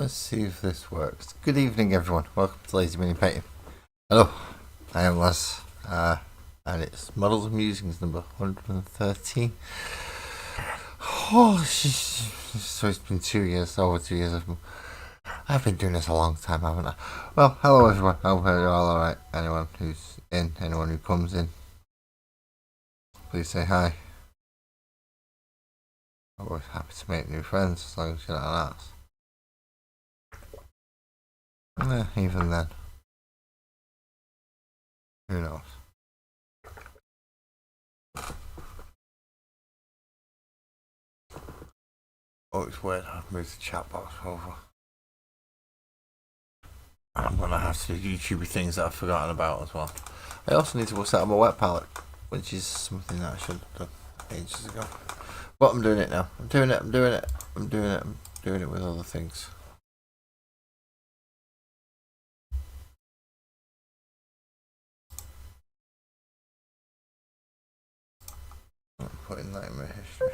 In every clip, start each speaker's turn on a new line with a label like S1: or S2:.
S1: Let's see if this works. Good evening, everyone. Welcome to Lazy Mini Painting. Hello, I am Laz, and it's Models and Musings number 113. Oh, so it's been 2 years, over 2 years. I've been doing this a long time, haven't I? Well, hello, everyone. I hope you're all alright. Anyone who's in, anyone who comes in, please say hi. I'm always happy to make new friends as long as you're not an ass. Even then, who knows? Oh, it's weird. I've moved the chat box over. I'm gonna have to do YouTubey things that I've forgotten about as well. I also need to set up my wet palette, which is something that I should have done ages ago. But I'm doing it now. I'm doing it with other things. I'm putting that in my history.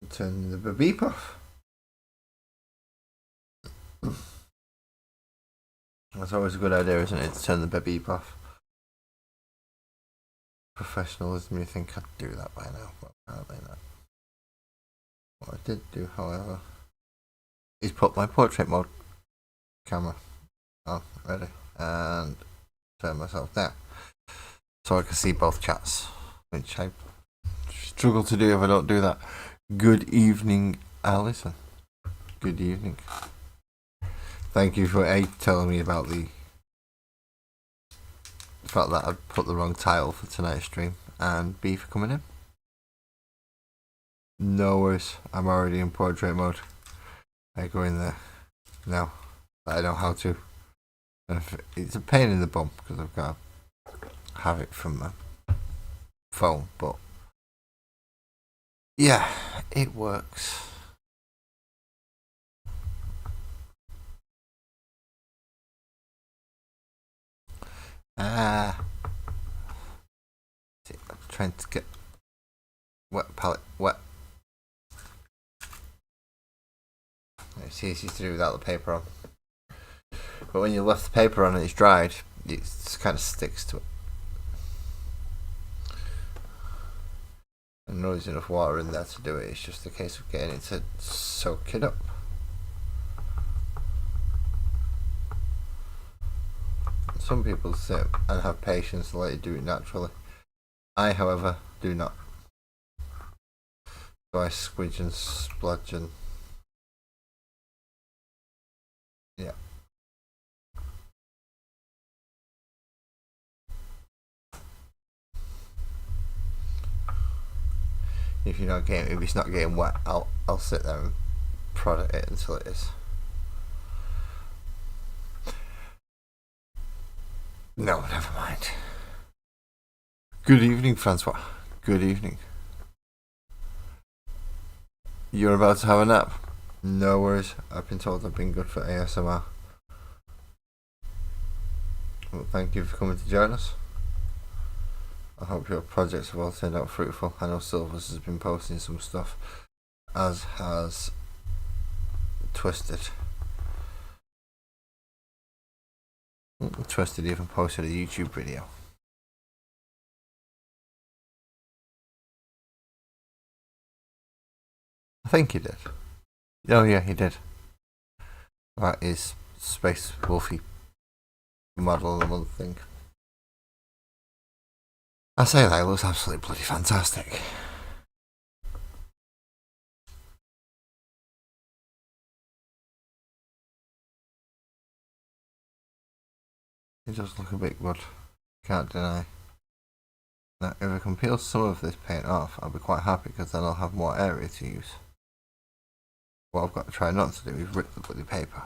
S1: Turn the beep off. That's always a good idea, isn't it, to turn the beep off? Professionalism, you think I'd do that by now, but apparently not. What I did do, however, is put my portrait mode camera on, ready, and turn myself down so I can see both chats, which I struggle to do if I don't do that. Good evening, Alison. Good evening. Thank you for A, telling me about the fact that I put the wrong title for tonight's stream, and B, for coming in. No worries, I'm already in portrait mode. I go in there now, but I know how to. It's a pain in the bum because I've got to have it from my phone, but yeah, it works. I'm trying to get wet palette wet. It's easy to do without the paper on. But when you left the paper on and it's dried, it just kind of sticks to it. And there's enough water in there to do it. It's just a case of getting it to soak it up. Some people sit and have patience to let it do it naturally. I, however, do not. So I squidge and splodge and yeah. If it's not getting wet, I'll sit there and prod at it until it is. No, never mind. Good evening, Francois. Good evening. You're about to have a nap? No worries. I've been told I've been good for ASMR. Well, thank you for coming to join us. I hope your projects have all turned out fruitful. I know Silvers has been posting some stuff, as has Twisted. Twisted even posted a YouTube video. I think he did. Oh yeah, he did. That is Space Wolfie model of the month thing. I say that, it looks absolutely bloody fantastic. It does look a bit good, can't deny. Now, if I can peel some of this paint off, I'll be quite happy because then I'll have more area to use. What I've got to try not to do is rip the bloody paper.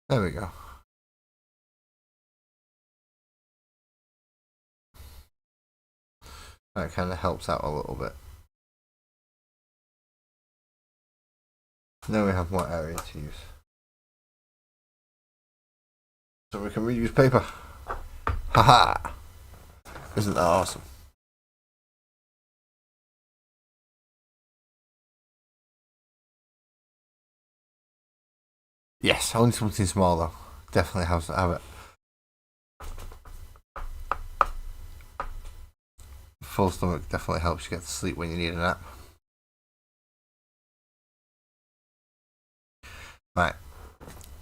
S1: There we go. That kind of helps out a little bit. Now we have more area to use. So we can reuse paper. Haha! Isn't that awesome? Yes, only something small though. Definitely have to have it. Full stomach definitely helps you get to sleep when you need a nap. Right,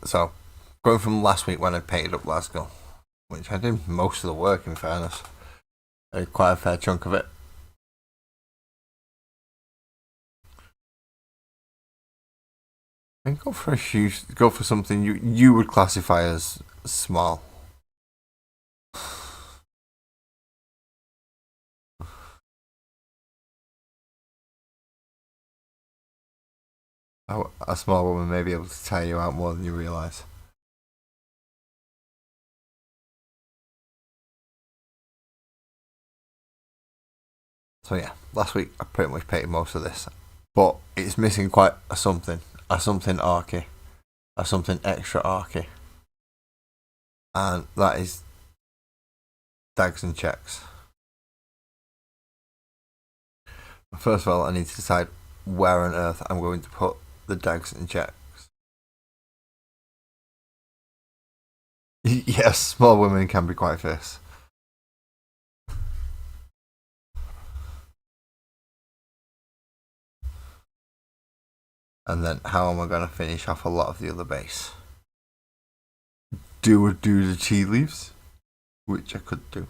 S1: so going from last week when I painted up Lazghul, which I did most of the work in fairness. I did quite a fair chunk of it. And go for a huge, go for something you would classify as small. A small woman may be able to tire you out more than you realise. So yeah, last week I pretty much painted most of this, but it's missing quite a something archy, a something extra archy, and that is dags and checks. First of all, I need to decide where on earth I'm going to put the dags and checks. Yes, small women can be quite fierce. And then how am I going to finish off a lot of the other base? Do the tea leaves, which I could do.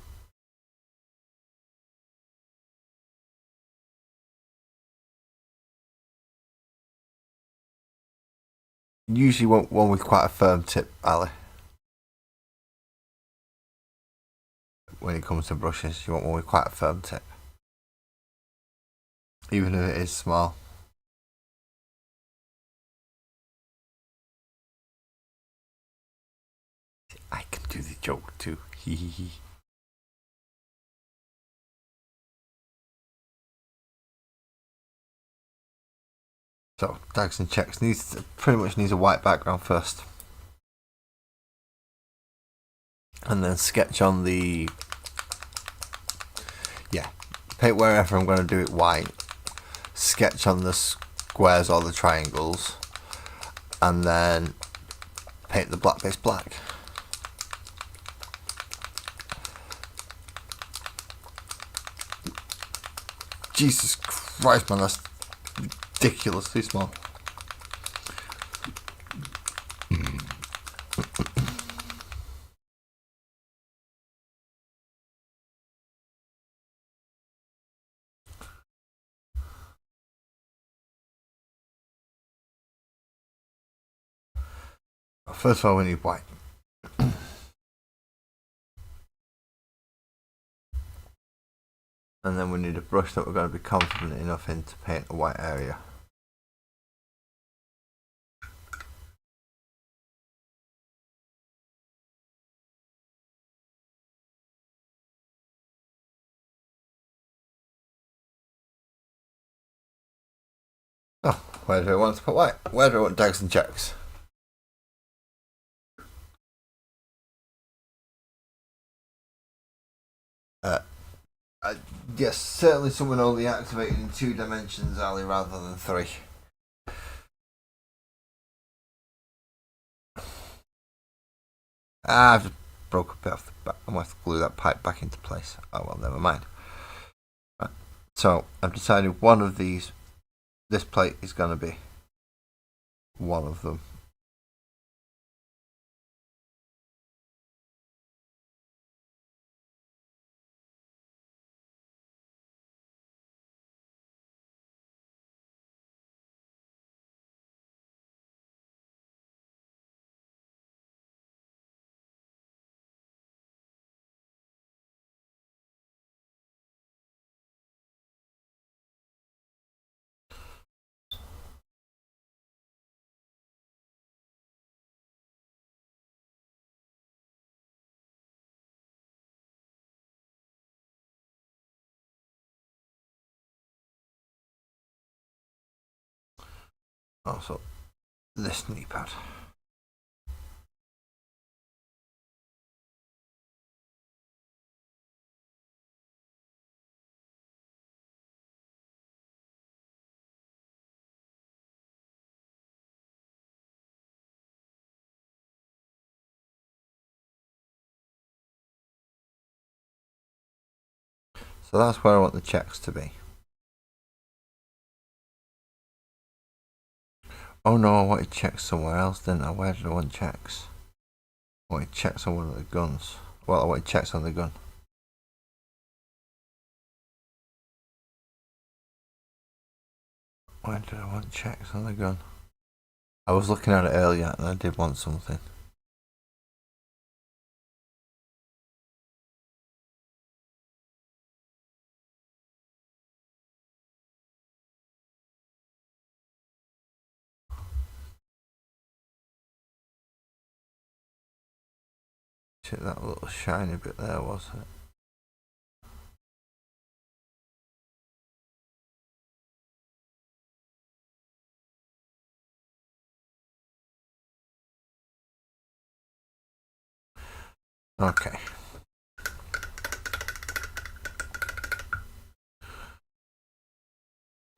S1: Usually want one with quite a firm tip, Ali. When it comes to brushes, you want one with quite a firm tip. Even if it is small. I can do the joke too. Hee hee hee. So, dags and checks pretty much needs a white background first. And then sketch on the... Yeah, paint wherever I'm going to do it white. Sketch on the squares or the triangles. And then paint the black base black. Jesus Christ, man, that's ridiculously small. First of all, we need white. And then we need a brush that we're going to be confident enough in to paint a white area. Oh, where do I want to put white? Where do I want dags and checks? Yes, certainly someone only activated in 2 dimensions, Ali, rather than 3. I've just broke a bit off the back. I'm going to have to glue that pipe back into place. Oh well, never mind. Right. So, I've decided one of these, this plate is going to be one of them. Also, this knee pad. So that's where I want the checks to be. Oh no, I wanted checks somewhere else, didn't I? Where did I want checks? I wanted checks on one of the guns. Well, I wanted checks on the gun. Where did I want checks on the gun? I was looking at it earlier and I did want something. Shit, that little shiny bit there, was it? Okay.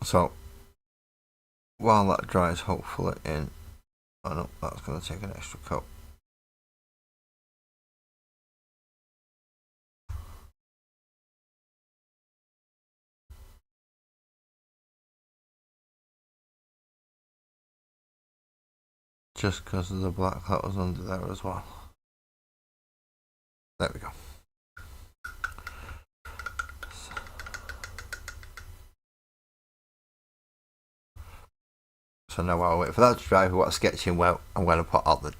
S1: So, while that dries hopefully in... Oh no, that's going to take an extra coat. Just because of the black that was under there as well. There we go. So now while I wait for that to dry, what I'm sketching where I'm going to put out the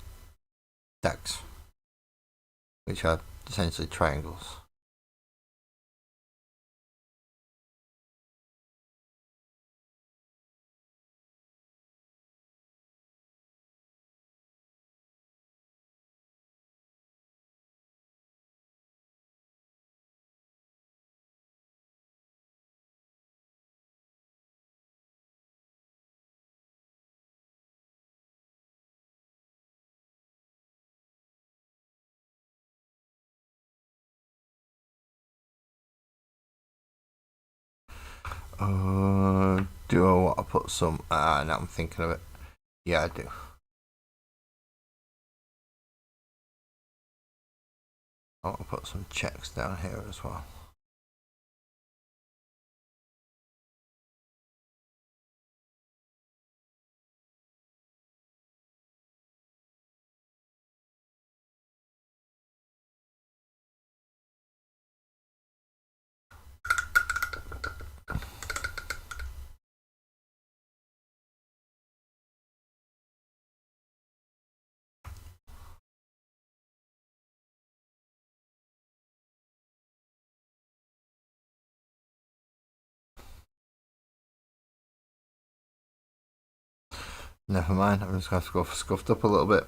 S1: decks, which are essentially triangles. Do I want to put some... now I'm thinking of it. Yeah, I do. I want to put some checks down here as well. Never mind, I'm just going to have to go for scuffed up a little bit.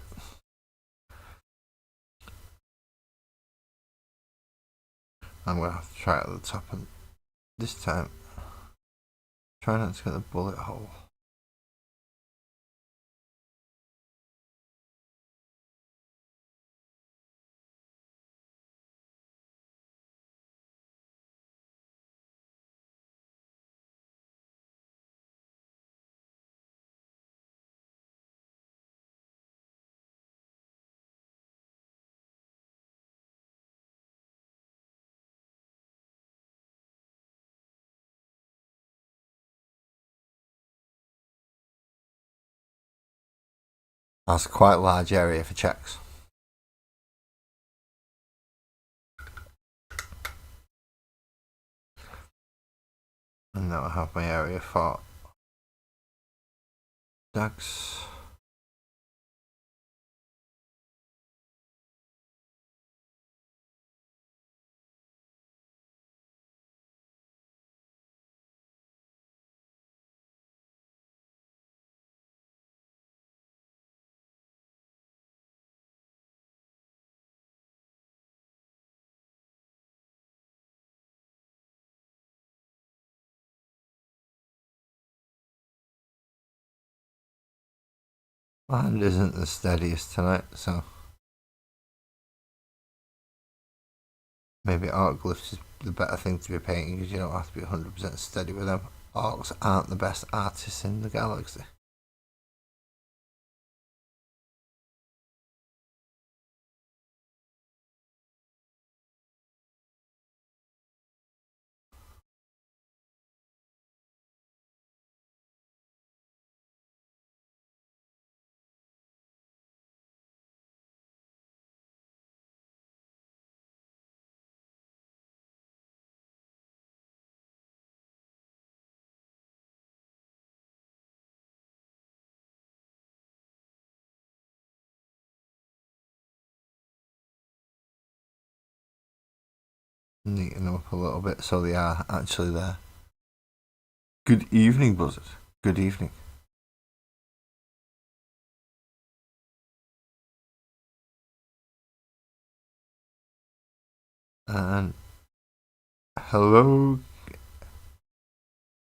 S1: I'm going to have to try it at the top, and this time, try not to get the bullet hole. That's quite a large area for checks. And now I have my area for dags. My hand isn't the steadiest tonight, so maybe arc glyphs is the better thing to be painting because you don't have to be 100% steady with them. Arcs aren't the best artists in the galaxy. neaten them up a little bit so they are actually there. Good evening, Buzzard. Good evening. And hello,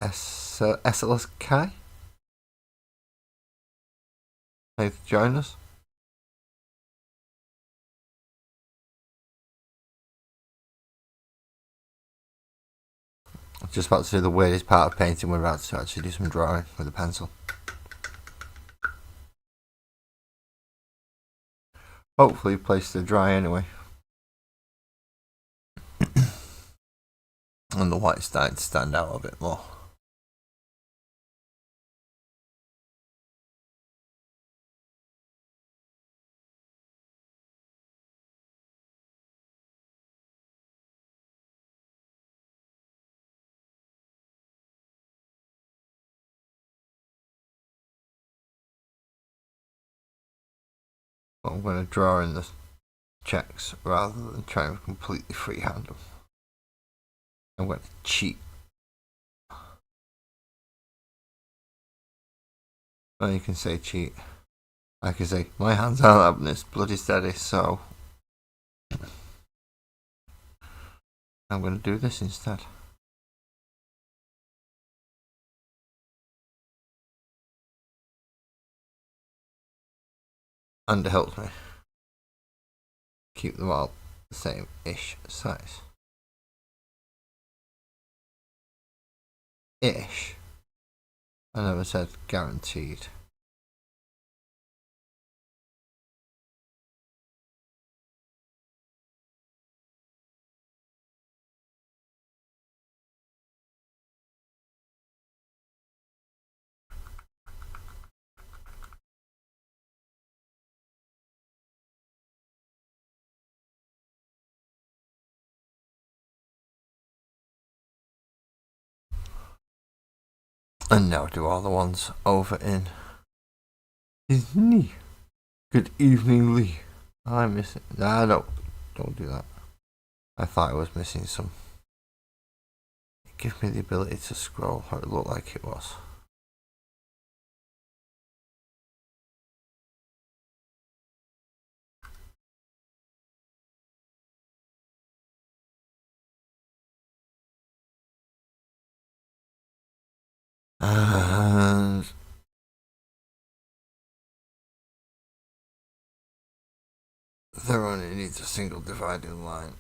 S1: SLS Kai. Hey, join us. I was just about to do the weirdest part of painting. We're about to actually do some drawing with a pencil. Hopefully, place to dry anyway. And the white's starting to stand out a bit more. But I'm going to draw in the checks rather than trying to completely freehand them. I'm going to cheat. Well, you can say cheat. I can say my hands aren't having this bloody steady, so I'm going to do this instead. And it helps me keep them all the same-ish size. Ish. I never said guaranteed. And now do all the ones over in his knee. Good evening, Lee. I miss it. Nah, no, don't do that. I thought I was missing some. It gave me the ability to scroll, or it looked like it was. And there only needs a single dividing line.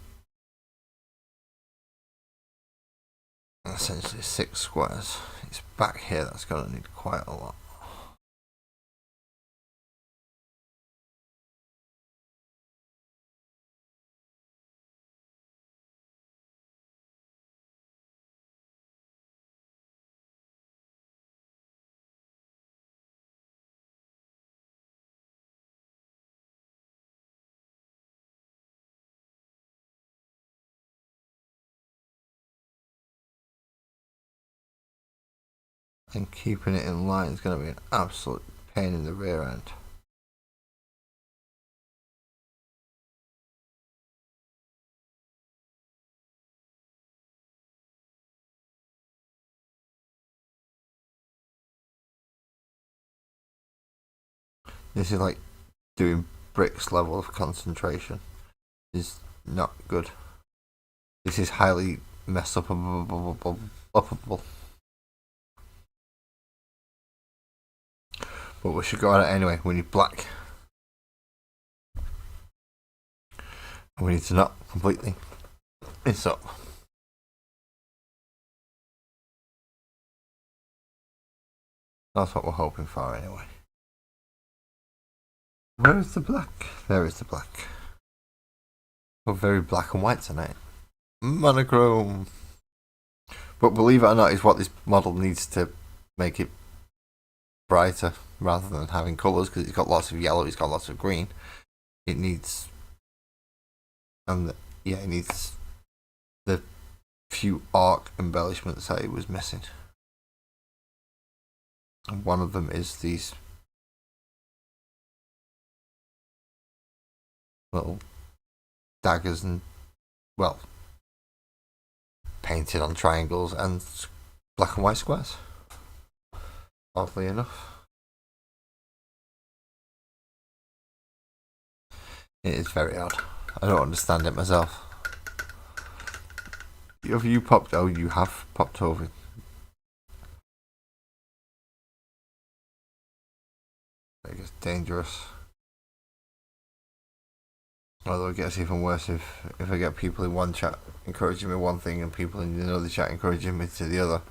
S1: And essentially 6 squares. It's back here that's going to need quite a lot. And keeping it in line is going to be an absolute pain in the rear end. This is like doing bricks level of concentration. Is not good. This is highly mess upable. But we should go at it anyway. We need black. And we need to not completely mess up. That's what we're hoping for anyway. Where is the black? There is the black. We're very black and white tonight. Monochrome. But believe it or not, is what this model needs to make it brighter rather than having colours, because it's got lots of yellow, it's got lots of green. It needs, it needs the few arc embellishments that it was missing. And one of them is these little daggers and, well, painted on triangles and black and white squares. Oddly enough. It is very odd. I don't understand it myself. Have you popped? Oh, you have popped over. I guess dangerous. Although it gets even worse if I get people in one chat encouraging me one thing and people in another chat encouraging me to the other.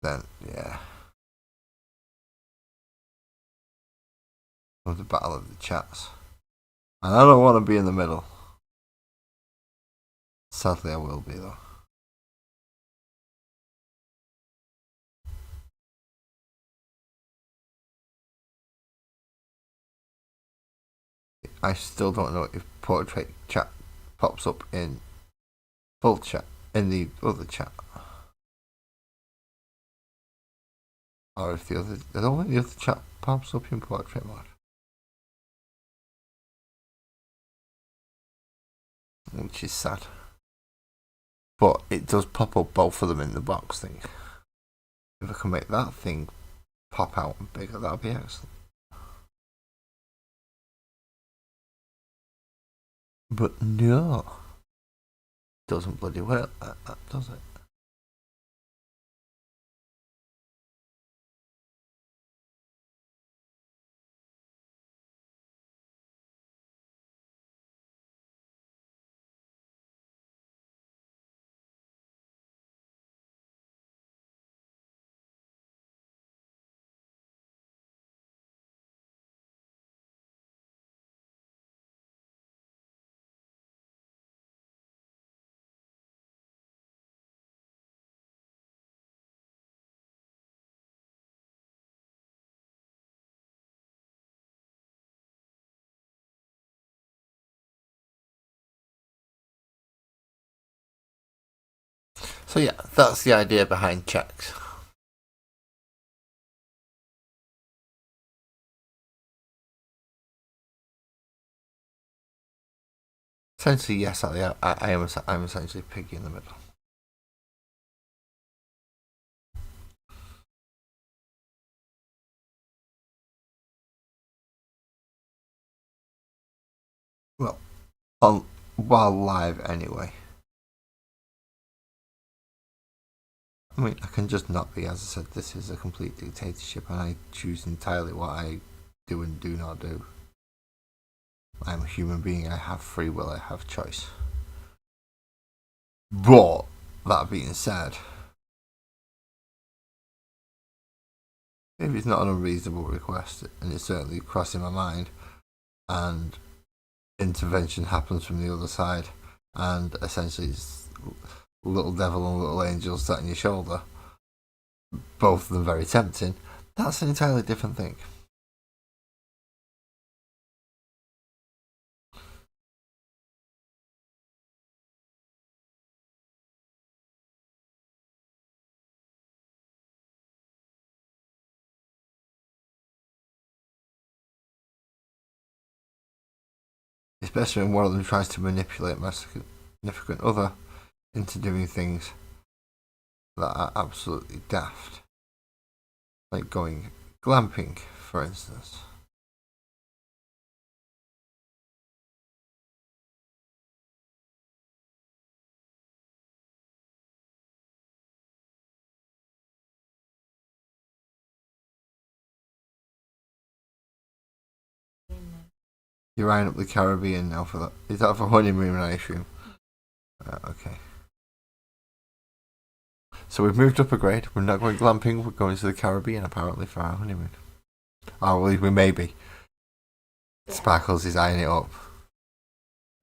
S1: Then, yeah. Of the battle of the chats. And I don't want to be in the middle. Sadly, I will be, though. I still don't know if portrait chat pops up in full chat, in the other chat. Or if the other chat pops up in portrait mode. Which is sad. But it does pop up both of them in the box thing. If I can make that thing pop out and bigger, that would be excellent. But no. Doesn't bloody work like that, does it? So yeah, that's the idea behind checks. Essentially, yes, I'm essentially piggy in the middle. Well, while live anyway. I mean, I can just not be. As I said, this is a complete dictatorship, and I choose entirely what I do and do not do. I'm a human being. I have free will. I have choice. But that being said, if it's not an unreasonable request, and it's certainly crossing my mind, and intervention happens from the other side, and essentially it's little devil and little angel sat on your shoulder, both of them very tempting, that's an entirely different thing. Especially when one of them tries to manipulate my significant other into doing things that are absolutely daft. Like going glamping, for instance. You're eyeing up the Caribbean now for that. Is that for honeymoon, I assume? Okay. So we've moved up a grade. We're not going glamping. We're going to the Caribbean apparently for our honeymoon. Oh, well, we may be. Yeah. Sparkles is eyeing it up.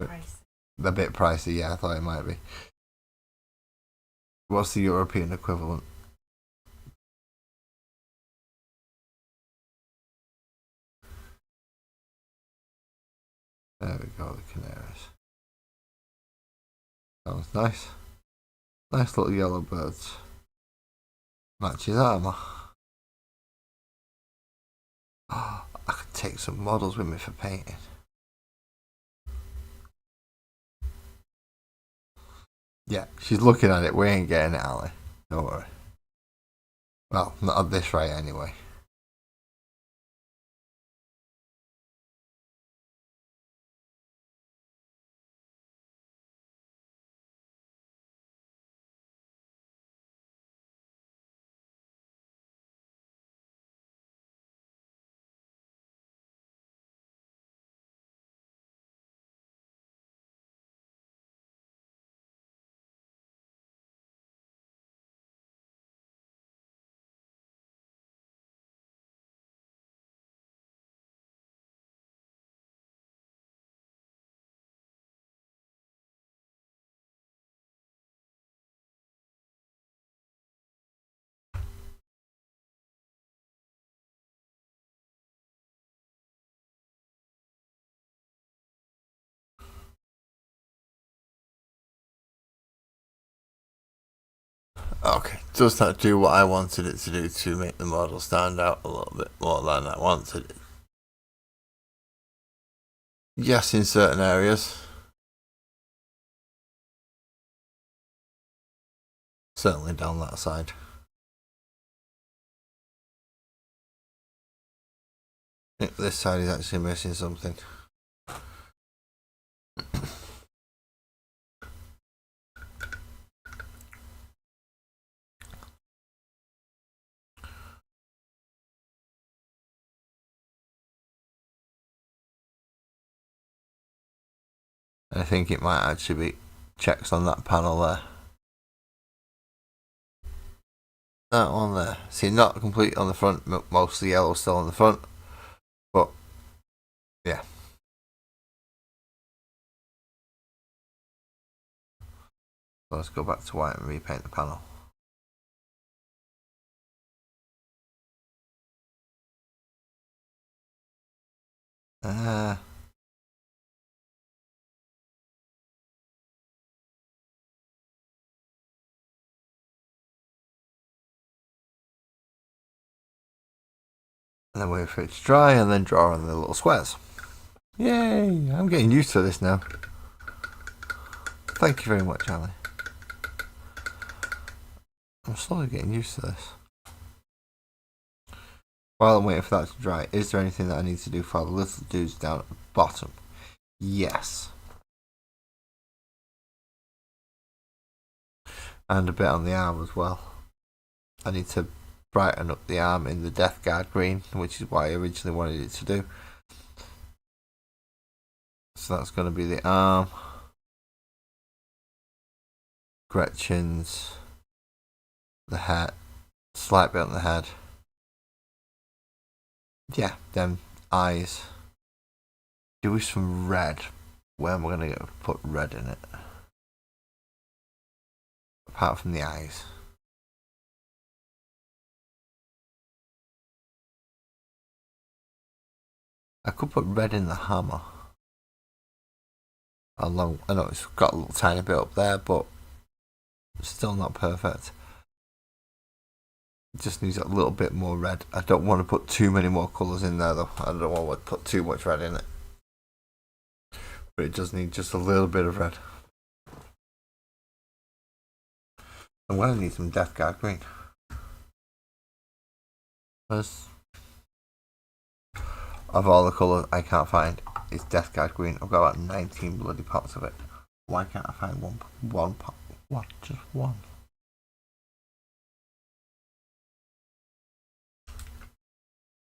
S1: A bit pricey, yeah. I thought it might be. What's the European equivalent? There we go, the Canaries. Sounds nice. Nice little yellow birds. Matches armour. Oh, I could take some models with me for painting. Yeah, she's looking at it. We ain't getting it, Ali. Don't worry. Well, not at this rate anyway. Okay, does that do what I wanted it to do to make the model stand out a little bit more than I wanted it? Yes, in certain areas. Certainly down that side. I think this side is actually missing something. I think it might actually be checks on that panel there. That one there. See, not complete on the front, most of the yellow still on the front. But, yeah. So let's go back to white and repaint the panel. And then wait for it to dry and then draw on the little squares. Yay! I'm getting used to this now. Thank you very much, Ali. I'm slowly getting used to this. While I'm waiting for that to dry, is there anything that I need to do for the little dudes down at the bottom? Yes. And a bit on the arm as well. I need to brighten up the arm in the Death Guard green, which is what I originally wanted it to do. So that's going to be the arm. Gretchen's. The head. Slight bit on the head. Yeah, them eyes. Do some red. Where am I going to put red in it? Apart from the eyes. I could put red in the hammer. I know it's got a little tiny bit up there, but still not perfect. It just needs a little bit more red. I don't want to put too many more colours in there though. I don't want to put too much red in it. But it does need just a little bit of red. I'm going to need some Death Guard green. Because of all the colours I can't find, it's Death Guard green. I've got about 19 bloody pots of it. Why can't I find one pot? What? Just one?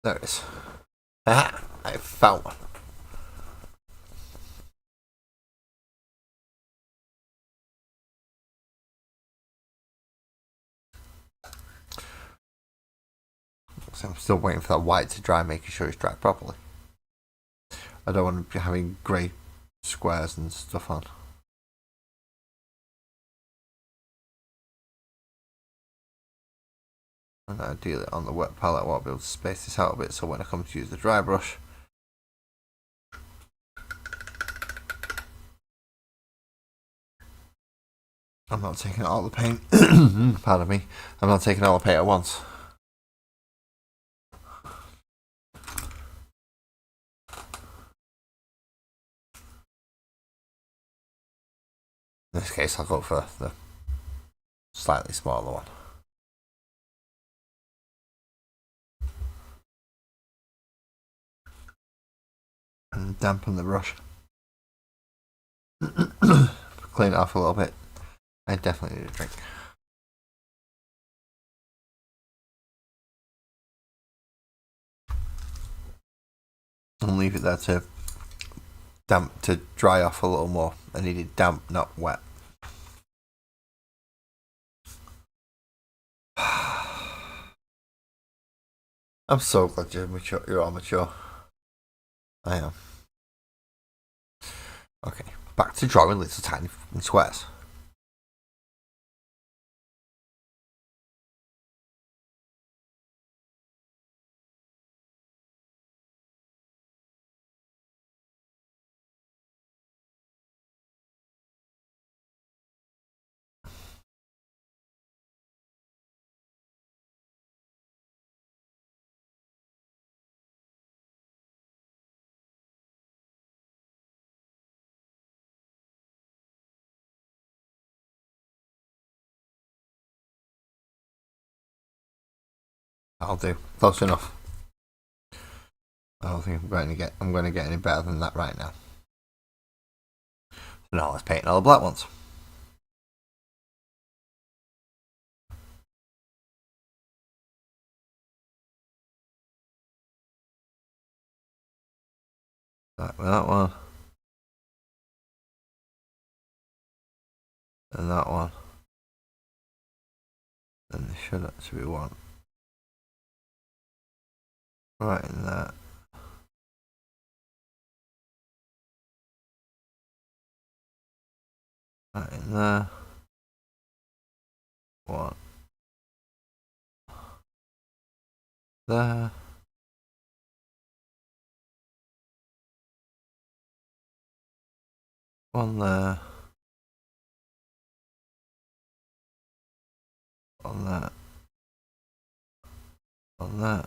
S1: There it is. Ah, I found one. So I'm still waiting for that white to dry, making sure it's dry properly. I don't want to be having grey squares and stuff on. And ideally on the wet palette I won't be able to space this out a bit, so when I come to use the dry brush, I'm not taking all the paint. Pardon me. I'm not taking all the paint at once. In this case, I'll go for the slightly smaller one. And dampen the brush. Clean it off a little bit. I definitely need a drink. And leave it there to dry off a little more. I need it damp, not wet. I'm so glad you're mature. You're all mature. I am. Okay, back to drawing little tiny squares. I'll do. Close enough. I don't think I'm going to get any better than that right now. So now let's paint all the black ones. Start with that one. And that one. And there should actually be one right in there. Right in there. One. There. One there. One there. One there.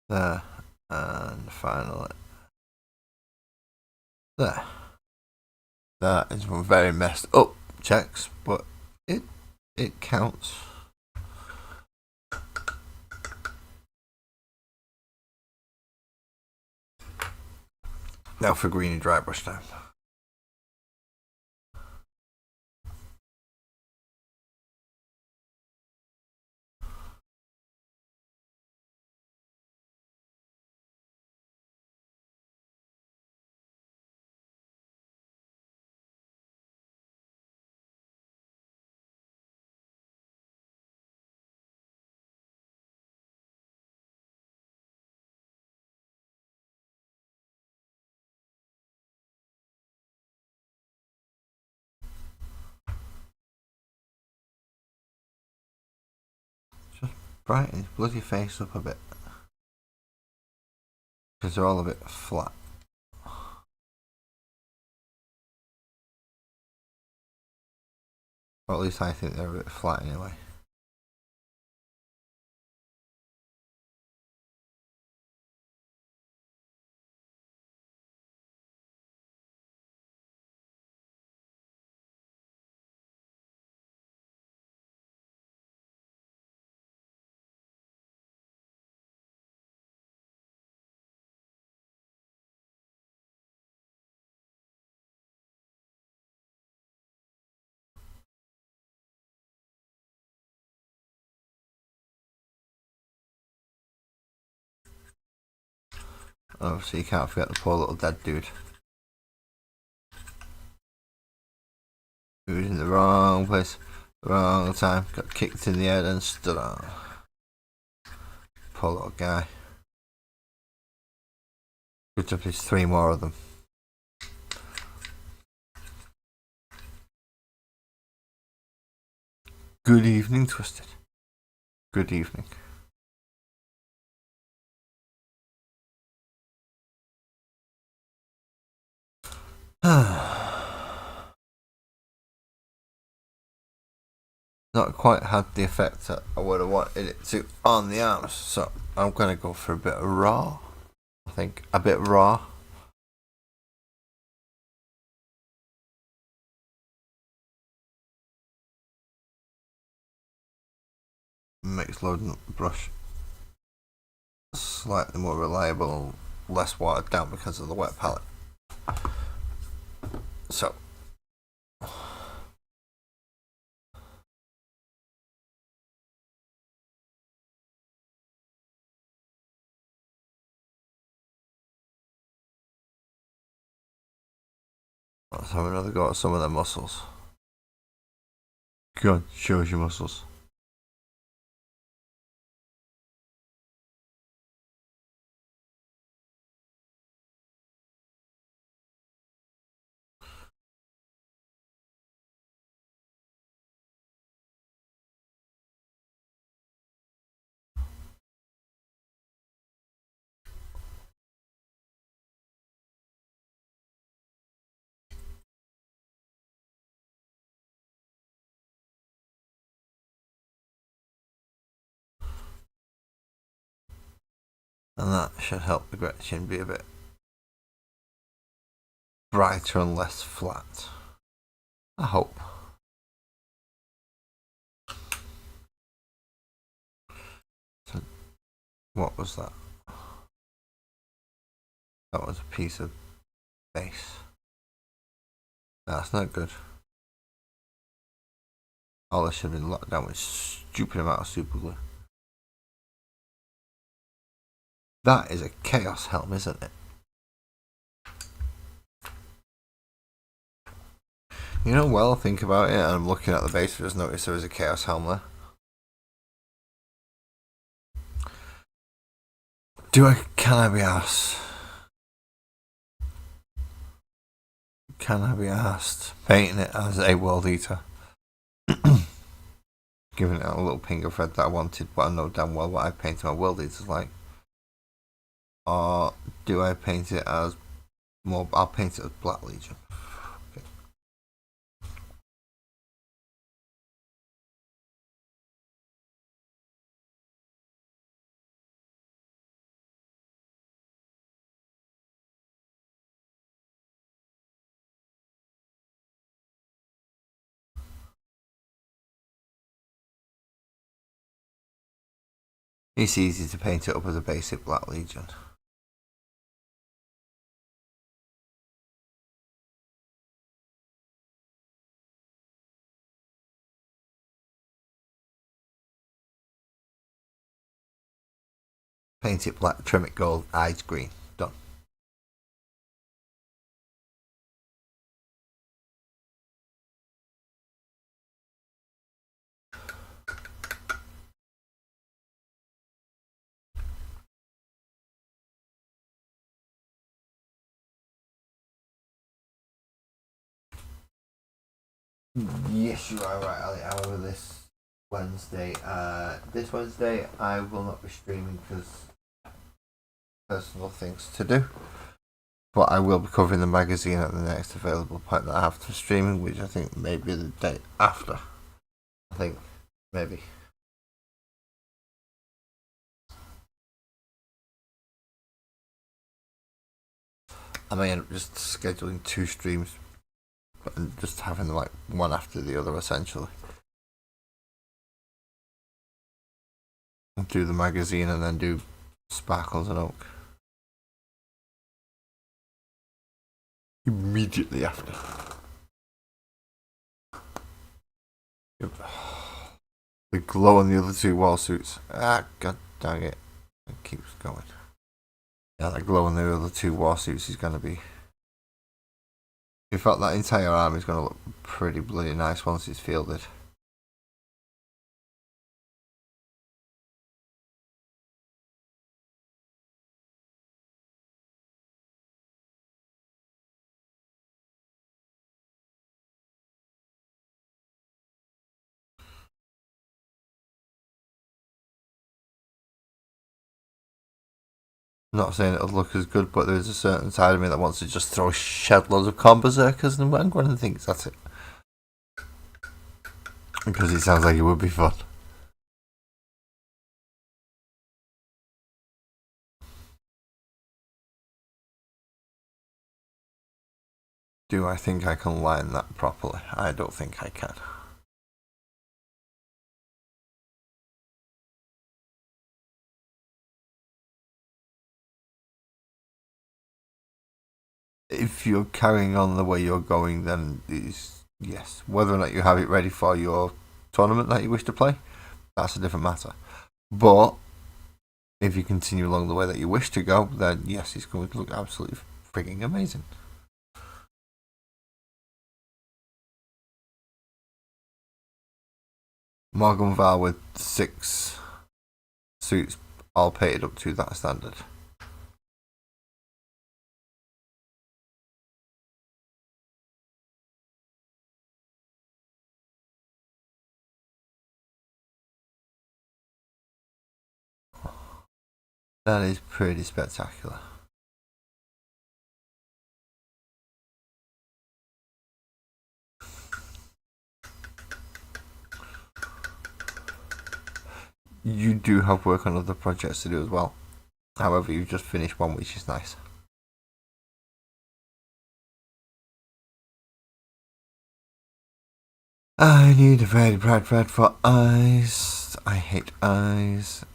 S1: There. And finally there. That is one very messed up checks, but it counts. Now for greeny dry brush time. Just brighten his bloody face up a bit. Because they're all a bit flat. Or at least I think they're a bit flat anyway. Obviously, you can't forget the poor little dead dude. He was in the wrong place, the wrong time, got kicked in the head and stood on. Poor little guy. Good job, there's 3 more of them. Good evening, Twisted. Good evening. Not quite had the effect that I would have wanted it to on the arms, so I'm gonna go for a bit of raw. I think a bit raw. makes loading up the brush slightly more reliable, less watered down because of the wet palette. So let's have another go at some of the muscles. Go on, show us your muscles. And that should help the Gretchen be a bit brighter and less flat. I hope. So, what was that? That was a piece of base. That's not good. All this should have been locked down with stupid amount of super glue. That is a chaos helm, isn't it? You know, well, I think about it, and I'm looking at the base, I just noticed there was a chaos helm there. Can I be asked? Can I be asked painting it as a world eater? Giving it a little ping of red that I wanted, but I know damn well what I painted my world eaters like. Or do I paint it as more? I'll paint it as Black Legion. Okay. It's easy to paint it up as a basic Black Legion. Paint it black, trim it gold, eyes green. Done. Yes, you are right, Ali. However, this Wednesday I will not be streaming because personal things to do. But I will be covering the magazine at the next available point that I have for streaming, which I think may be the day after. I think, maybe. I may end up just scheduling 2 streams and just having like one after the other essentially. Do the magazine and then do Sparkles and Oak. Immediately after. The glow on the other 2 wall suits. Ah, god dang it. It keeps going. Yeah, that glow on the other 2 war suits is going to be. In fact, that entire army is going to look pretty bloody nice once it's fielded. Not saying it'll look as good, but there's a certain side of me that wants to just throw shed loads of combo berserkers and Wangwan and thinks that's it. Because it sounds like it would be fun. Do I think I can line that properly? I don't think I can. if you're carrying on the way you're going, then yes. Whether or not you have it ready for your tournament that you wish to play, that's a different matter. But if you continue along the way that you wish to go, then yes, it's going to look absolutely frigging amazing. Morgan Val with 6 suits all painted up to that standard. That is pretty spectacular. You do have work on other projects to do as well. However, you've just finished one, which is nice. I need a very bright red for eyes. I hate eyes.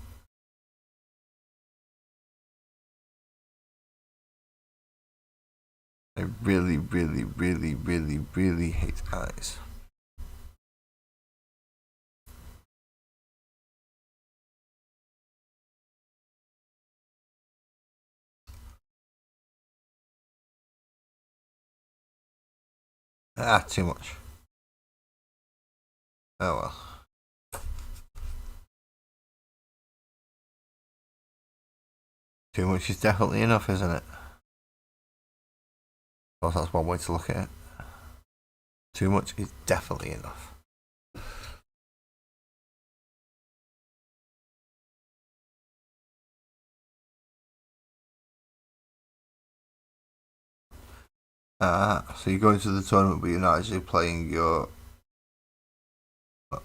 S1: I really, really, really, really, really hate eyes. Too much. Oh well. Too much is definitely enough, isn't it? Well, that's one way to look at it. Too much is definitely enough. So you go into the tournament, but you're not actually playing your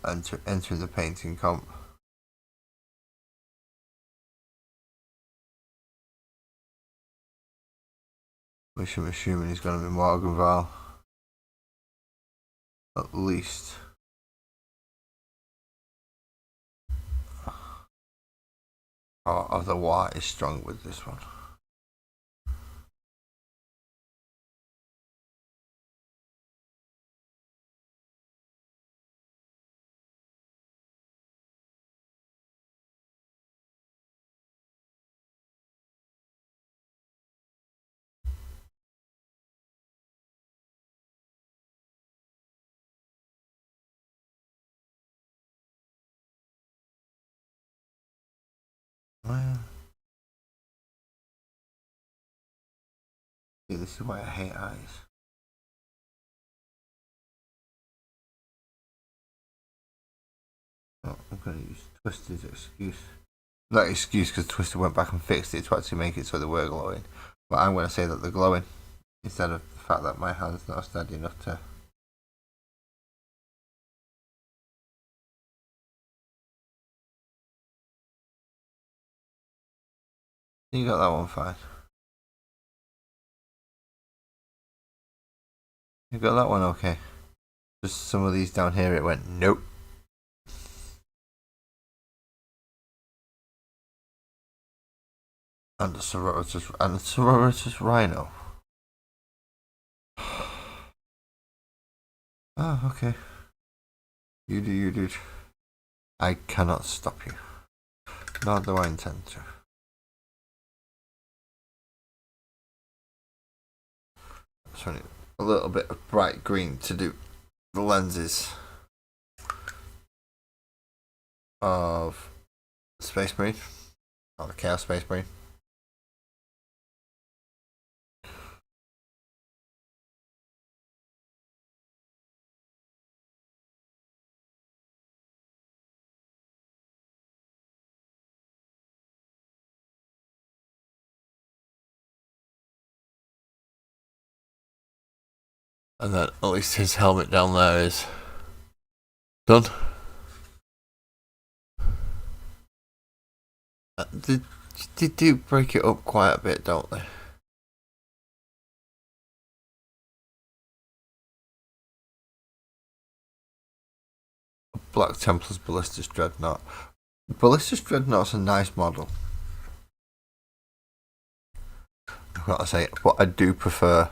S1: entering the painting comp. Which I'm assuming is going to be Morgan Val. At least. Or the white is strong with this one. See, this is why I hate eyes. Oh, I'm going to use Twisted's excuse. Not excuse, because Twisted went back and fixed it to actually make it so they were glowing. But I'm going to say that they're glowing, instead of the fact that my hand's not steady enough to... You got that one fine. You got that one okay. Just some of these down here, it went nope. And the sororitas rhino. Oh, okay. You do, you do. I cannot stop you. Nor do I intend to. Just running a little bit of bright green to do the lenses of Space Marine, or the Chaos Space Marine. And then at least his helmet down there is done. They do break it up quite a bit, don't they? Black Templar's Ballistus Dreadnought. Ballistus Dreadnought's a nice model. I've got to say, but I do prefer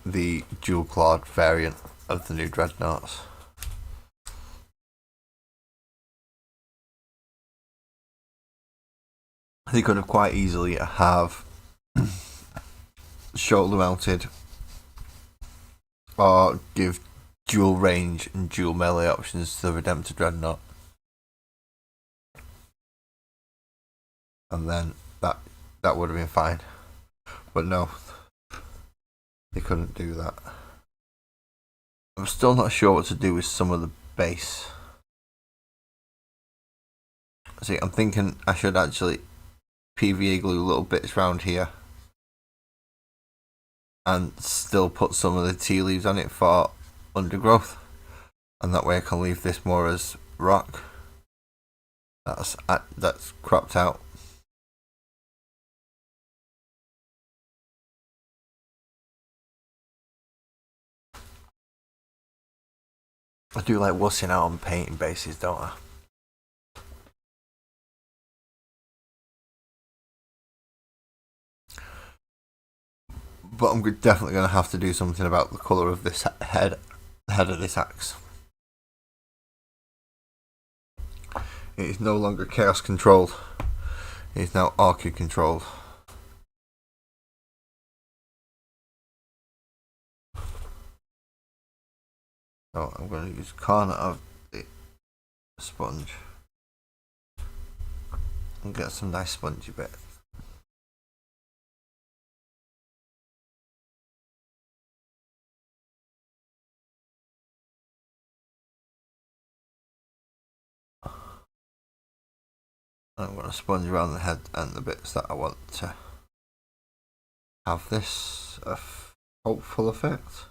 S1: the dual clawed variant of the new dreadnoughts. They could have quite easily have shoulder mounted or give dual range and dual melee options to the Redemptor Dreadnought. And then that would have been fine. But no, they couldn't do that. I'm still not sure what to do with some of the base. See, I'm thinking I should actually PVA glue little bits around here and still put some of the tea leaves on it for undergrowth, and that way I can leave this more as rock. That's cropped out. I do like wussing out on painting bases, don't I? But I'm definitely going to have to do something about the colour of this head of this axe. It is no longer chaos controlled. It is now Orchid controlled. So I'm going to use a corner of the sponge and get some nice spongy bits. I'm going to sponge around the head and the bits that I want to have this hopeful effect.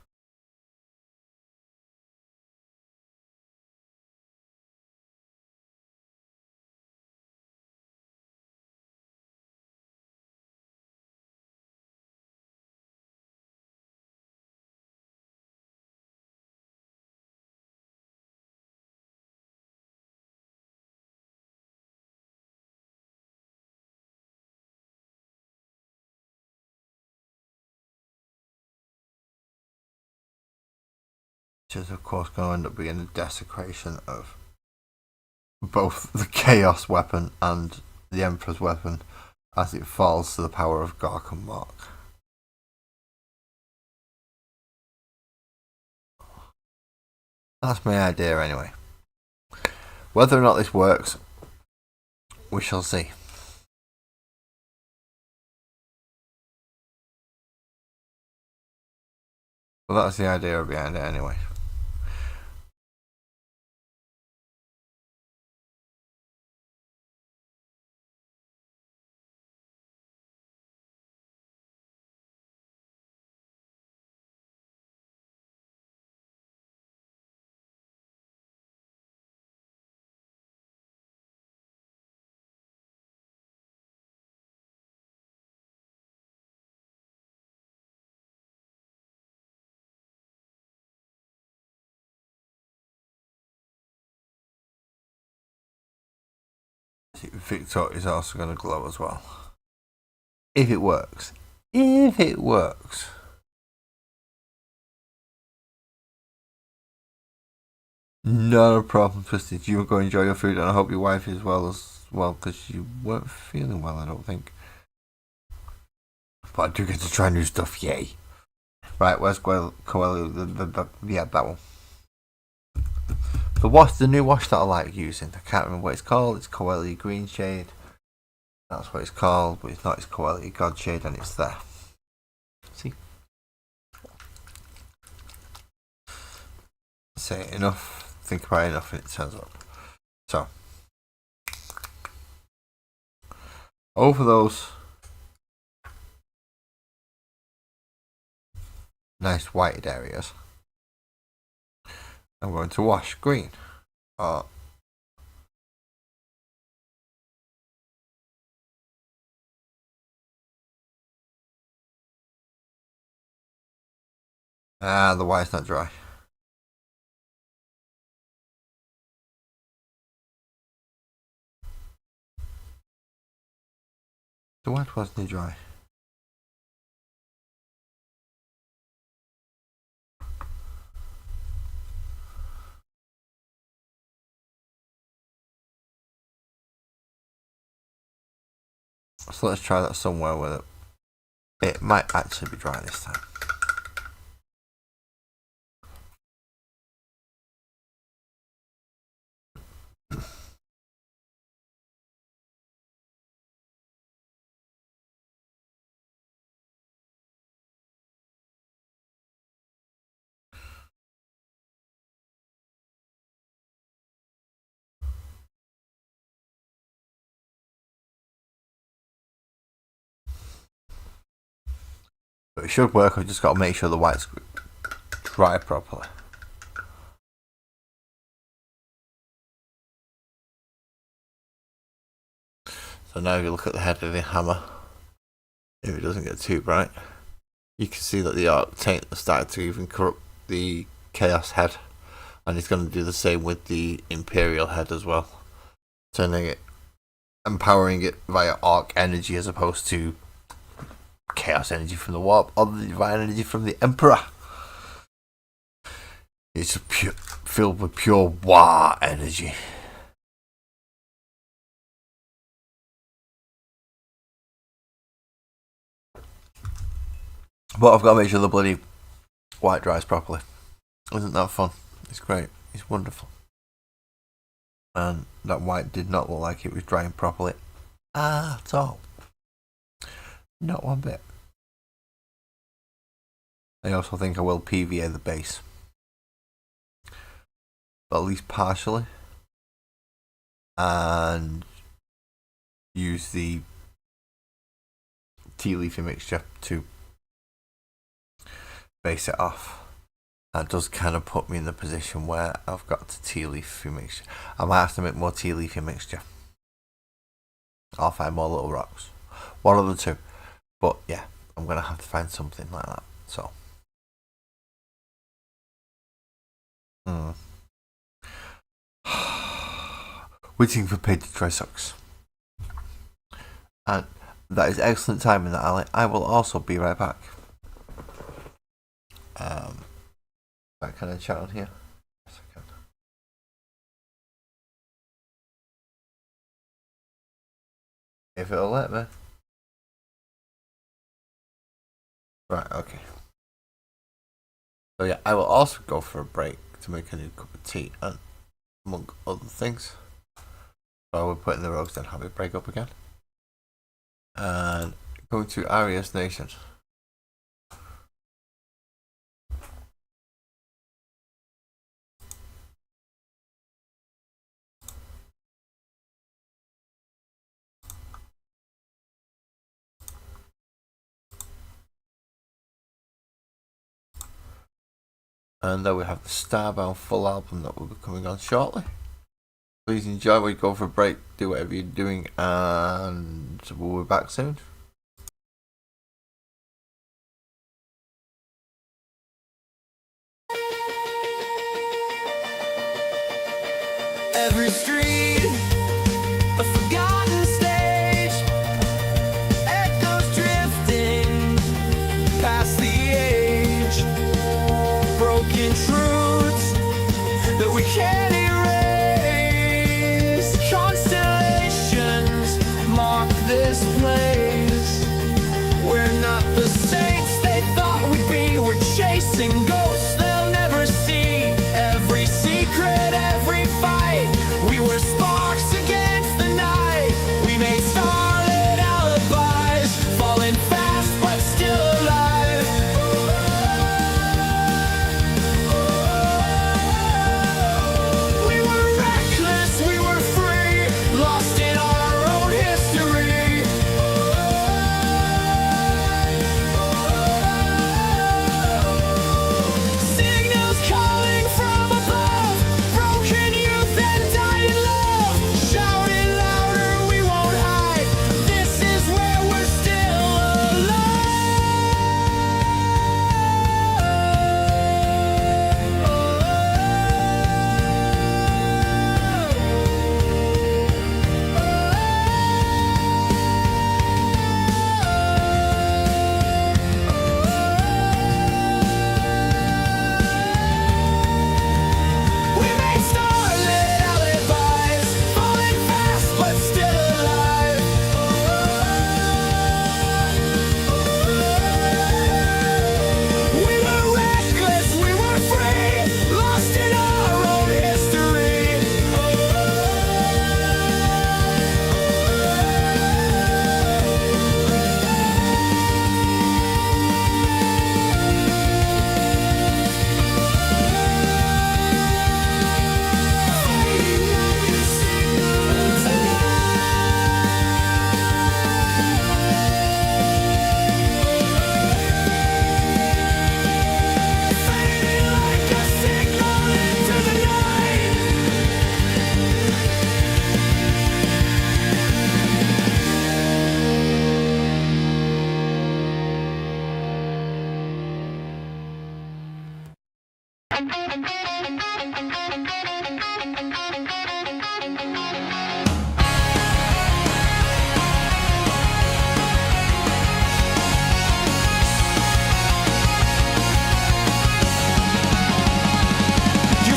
S1: Which is of course going to end up being a desecration of both the Chaos weapon and the Emperor's weapon as it falls to the power of Gork and Mork. That's my idea anyway. Whether or not this works, we shall see. But that's the idea behind it anyway. Victor is also going to glow as well. If it works. If it works. Not a problem, Twisted. You go enjoy your food, and I hope your wife is as well, because you weren't feeling well, I don't think. But I do get to try new stuff, yay. Right, where's Coelho? Yeah, that one. The new wash that I like using. I can't remember what it's called. It's Coelho Green Shade. That's what it's called, but it's not. It's Coelho God Shade, and it's there. See? Say enough, think about it enough, and it turns up. So, over those nice whited areas, I'm going to wash green. The white's not dry. The white wasn't dry. So let's try that somewhere where it might actually be dry this time. But it should work. I've just got to make sure the white's dry properly. So now if you look at the head of the hammer, if it doesn't get too bright, you can see that the Arctaint has started to even corrupt the Chaos head, and it's going to do the same with the Imperial head as well, turning it, empowering it via Arc energy as opposed to Chaos energy from the Warp or the Divine energy from the Emperor. It's filled with pure Wah energy. But I've got to make sure the bloody white dries properly. Isn't that fun? It's great. It's wonderful. And that white did not look like it was drying properly at all. Not one bit. I also think I will PVA the base. But at least partially. And use the tea leafy mixture to base it off. That does kind of put me in the position where I've got the tea leafy mixture. I might have to make more tea leafy mixture. I'll find more little rocks. One of the two. But yeah, I'm going to have to find something like that. So. Waiting for Paid to dry socks. And that is excellent timing, that Ali. I will also be right back. Can I chat on here? Yes, I can. If it'll let me. Right, okay. So yeah, I will also go for a break to make a new cup of tea, and among other things. So we're putting the rogues down, have it break up again. And going to Arias Nation. And then we have the Starbound full album that will be coming on shortly. Please enjoy while you go for a break, do whatever you're doing, and we'll be back soon.
S2: Every street, a forgotten stage, echoes drifting past the age, broken truths that we can't erase. Constellations mark this place. You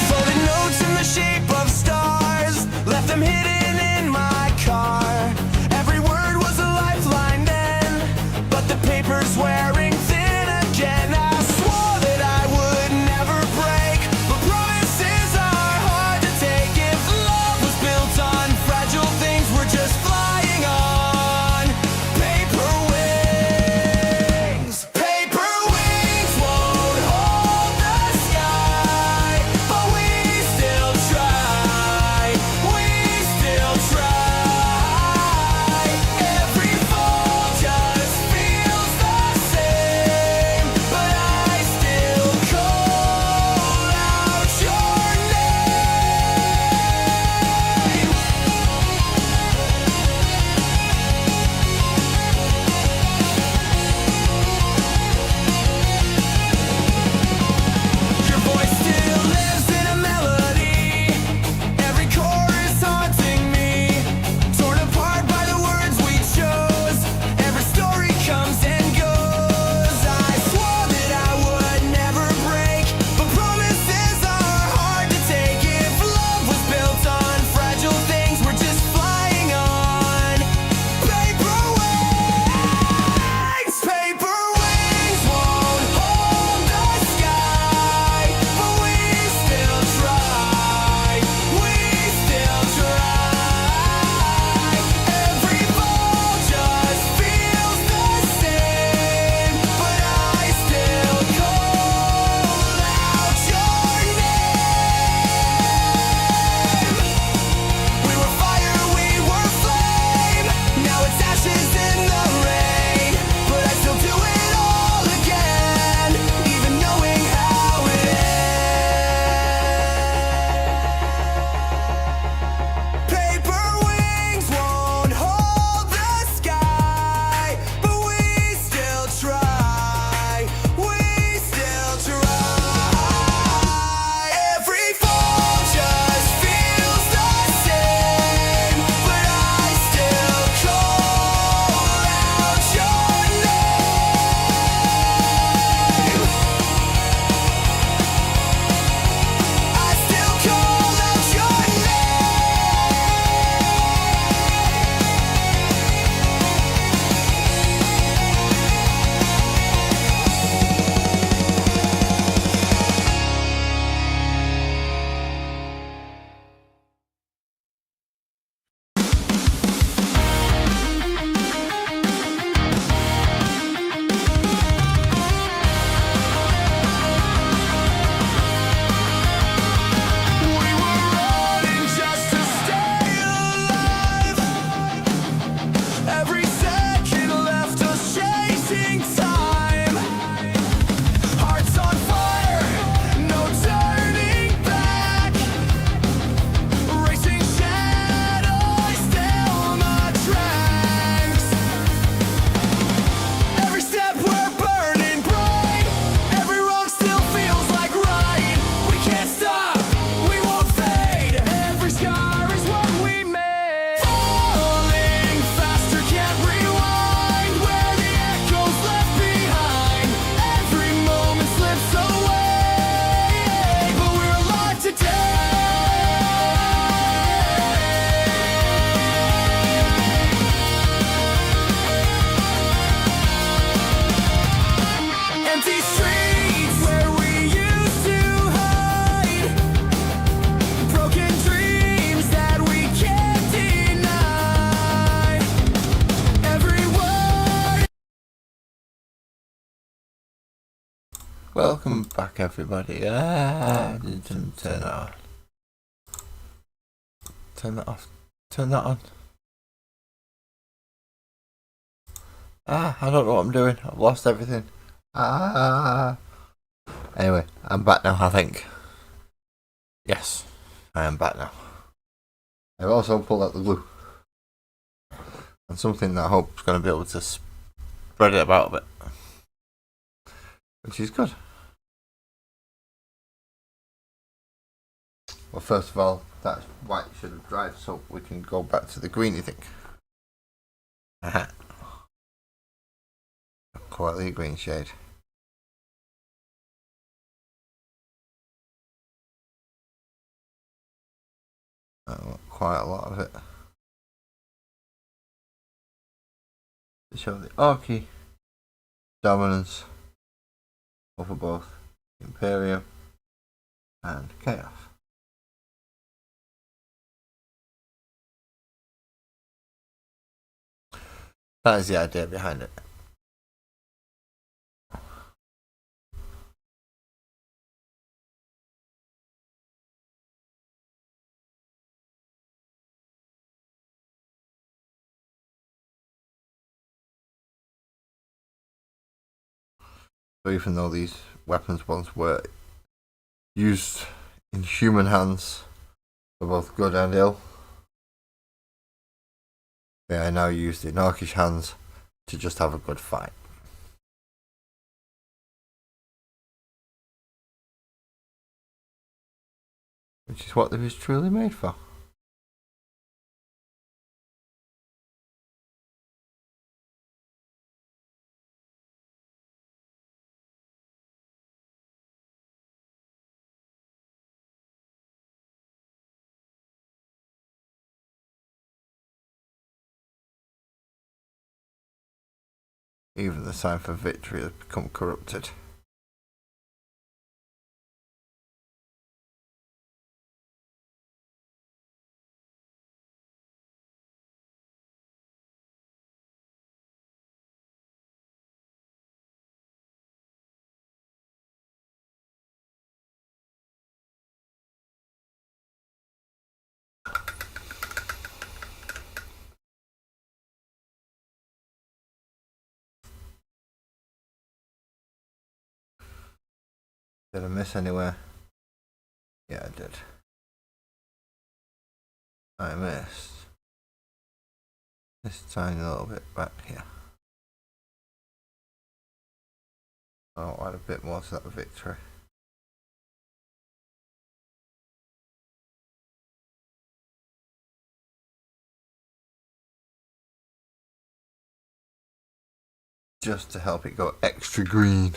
S2: folded notes in the shape of stars, left them hidden in my car. Every word was a lifeline then, but the paper's wearing thin again. I swore that I would never break, but promises are hard to take. If love was built on fragile things, we're just flying on paper wings. Paper wings won't hold the sky, but we still try. We still try. Every fall just feels the same, but I still call out your name. Your voice still lives in a melody. Every chorus haunting me. Torn apart by the words we chose. Every story comes and goes. I swore that I would never break, but promises are hard to take. If love was built on fragile things, we're just flying on paper wings. Paper wings won't hold the sky, but we still try. We still try. Every fall just feels the same, but I still call out your name. We were fire, we were flame. Now it's ashes in the rain, but I still do it all again, even knowing how it ends. Paper wings won't hold the sky, but we still try. We still try. Every fall just feels the same, but I still call out your name. I still call out your We were running just to stay alive. Every second left us chasing time. Hearts on fire, no turning back. Racing shadows down the tracks. Every step we're burning bright. Every road still feels like right. We can't stop, we won't fade. Every scar is what we made. Falling faster, can't rewind. Where the echoes left behind. Every moment slips away, but we're alive today. Empty streets where we used to hide. Broken dreams that we can't deny. Every word.
S1: Welcome back, everybody. Didn't turn it on. Turn that off. Turn that on. I don't know what I'm doing. I've lost everything. Anyway, I'm back now, I think. Yes, I am back now. I've also pulled out the glue. And something that I hope is going to be able to spread it about a bit. Which is good. Well, first of all, that white should have dried, so we can go back to the green, you think? Aha. Quite the green shade. Quite a lot of it. To show the Orky dominance over both Imperium and Chaos. That is the idea behind it. So even though these weapons once were used in human hands for both good and ill, they are now used in Orcish hands to just have a good fight. Which is what they was truly made for. Even the sign for victory has become corrupted. Did I miss anywhere? Yeah, I did. I missed this tiny little bit back here. I'll add a bit more to that victory. Just to help it go extra green.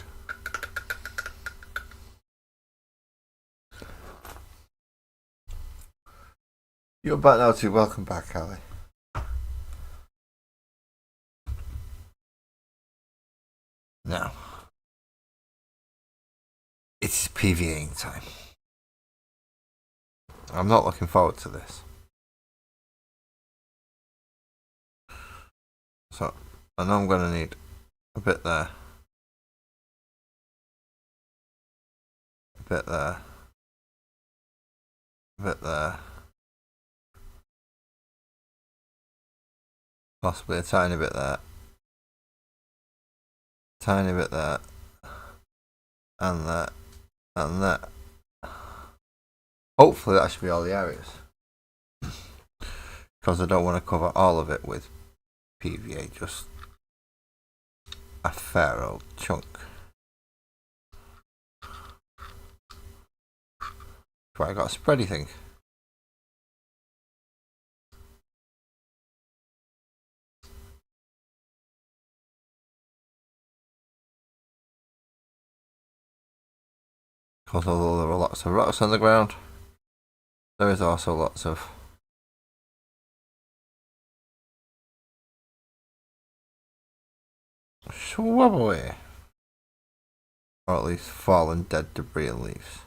S1: You're back now too. Welcome back, Ali. Now, it's PvEing time. I'm not looking forward to this. So, I know I'm going to need a bit there. A bit there. A bit there. Possibly a tiny bit there. Tiny bit there. And that. And that. Hopefully that should be all the areas. Because I don't want to cover all of it with PVA, just a fair old chunk. Right, I got a spready thing. Because although there are lots of rocks on the ground, there is also lots of shrubbery, or at least fallen dead debris and leaves.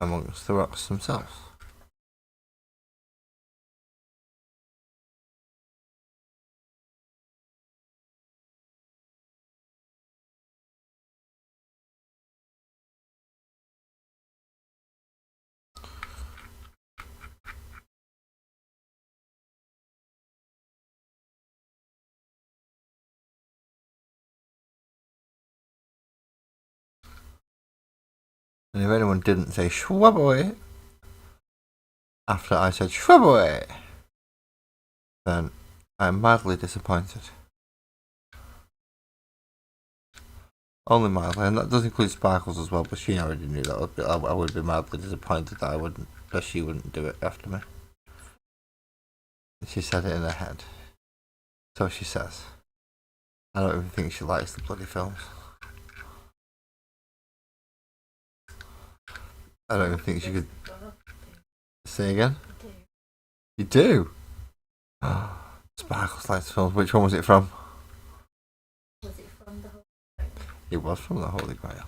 S1: Amongst the rocks themselves. And if anyone didn't say shrubbery after I said shrubbery, then I'm madly disappointed. Only mildly, and that does include Sparkles as well, but she already knew that. I would be mildly disappointed that she wouldn't do it after me. She said it in her head. So she says. I don't even think she likes the bloody films. I don't even think she could. Say again? You do? Sparkles likes the films. Which one was it from?
S3: Was it from the Holy Grail?
S1: It was from the Holy Grail.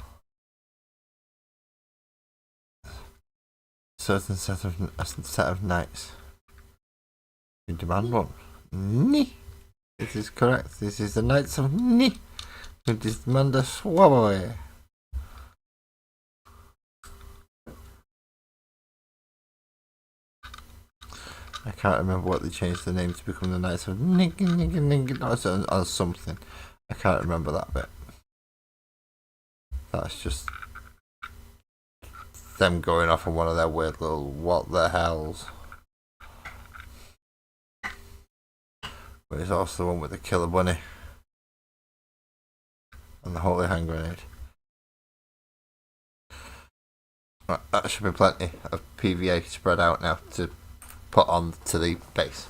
S1: Certain set of nights. You demand one. Ni. This is correct. This is the Knights of Ni. Who demand a swab away. I can't remember what they changed the name to become the Knights of or something. I can't remember that bit. That's just them going off on one of their weird little what the hells. But it's also the one with the killer bunny and the holy hand grenade. Right, that should be plenty of PVA spread out now to put on to the base.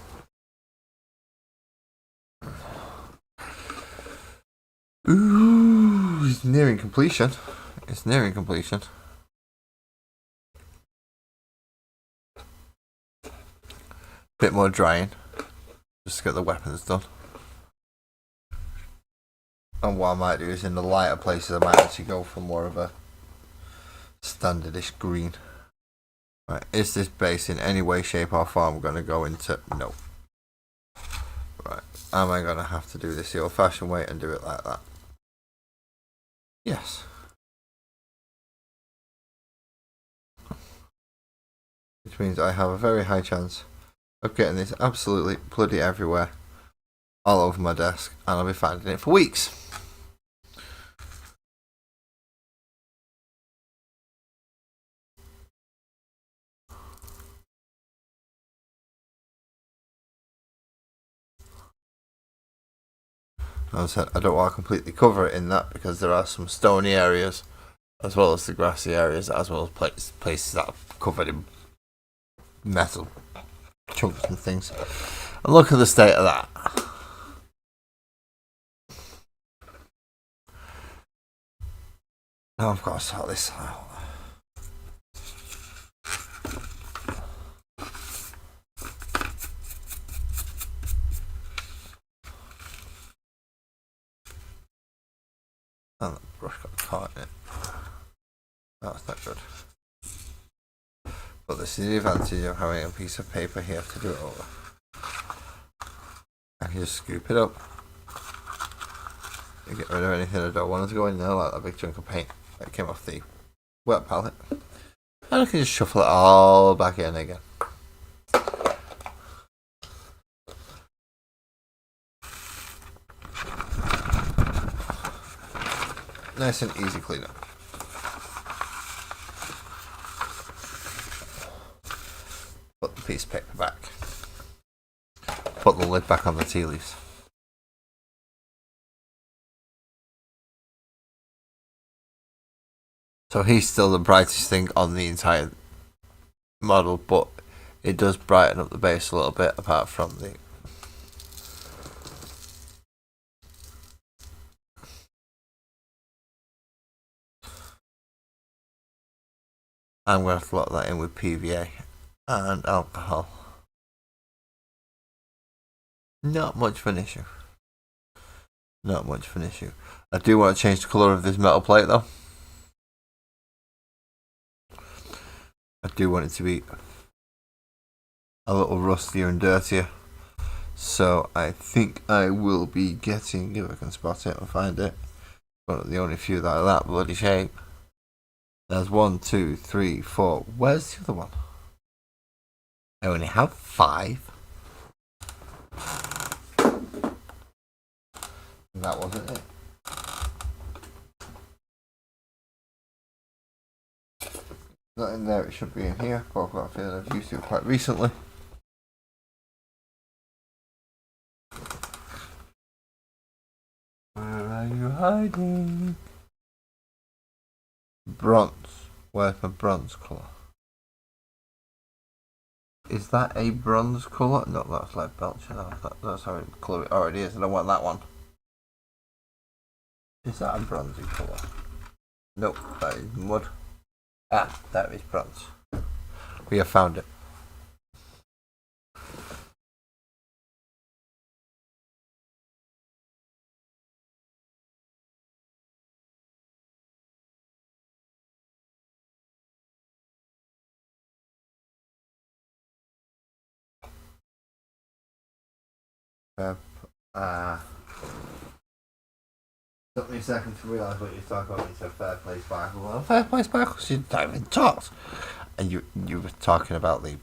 S1: Ooh, it's nearing completion. It's nearing completion. Bit more drying. Just to get the weapons done. And what I might do is in the lighter places I might actually go for more of a standardish green. Right, is this base in any way, shape or form going to go into... No. Right, am I going to have to do this the old fashioned way and do it like that? Yes. Which means I have a very high chance of getting this absolutely bloody everywhere. All over my desk. And I'll be finding it for weeks. As I said, I don't want to completely cover it in that because there are some stony areas as well as the grassy areas as well as places that are covered in metal chunks and things. And look at the state of that. Now I've got to sort this out. And the brush got caught in it. That's not good. But this is the advantage of having a piece of paper here to do it over. I can just scoop it up and get rid of anything I don't want it to go in there, like that big chunk of paint that came off the wet palette. And I can just shuffle it all back in again. Nice and easy cleanup. Put the piece of paper back. Put the lid back on the tea leaves. So he's still the brightest thing on the entire model, but it does brighten up the base a little bit apart from the... I'm going to have to lock that in with PVA and alcohol. Not much of an issue. Not much of an issue. I do want to change the colour of this metal plate though. I do want it to be a little rustier and dirtier. So I think I will be getting, if I can spot it and find it, one of the only few that are that bloody shape. There's 1, 2, 3, 4. Where's the other one? I only have 5. That wasn't it. Not in there, it should be in here. But I've got a feeling I've used it quite recently. Where are you hiding? Bronze. Where's my bronze colour? Is that a bronze colour? No, that's like belch. No, that's how colour it already is. I don't want that one. Is that a bronzy colour? Nope, that is mud. Ah, that is bronze. We have found it. Took me a second to realise what you were talking about when you said fair play sparkle. Well, fair play sparkle, you don't even talk. And you were talking about the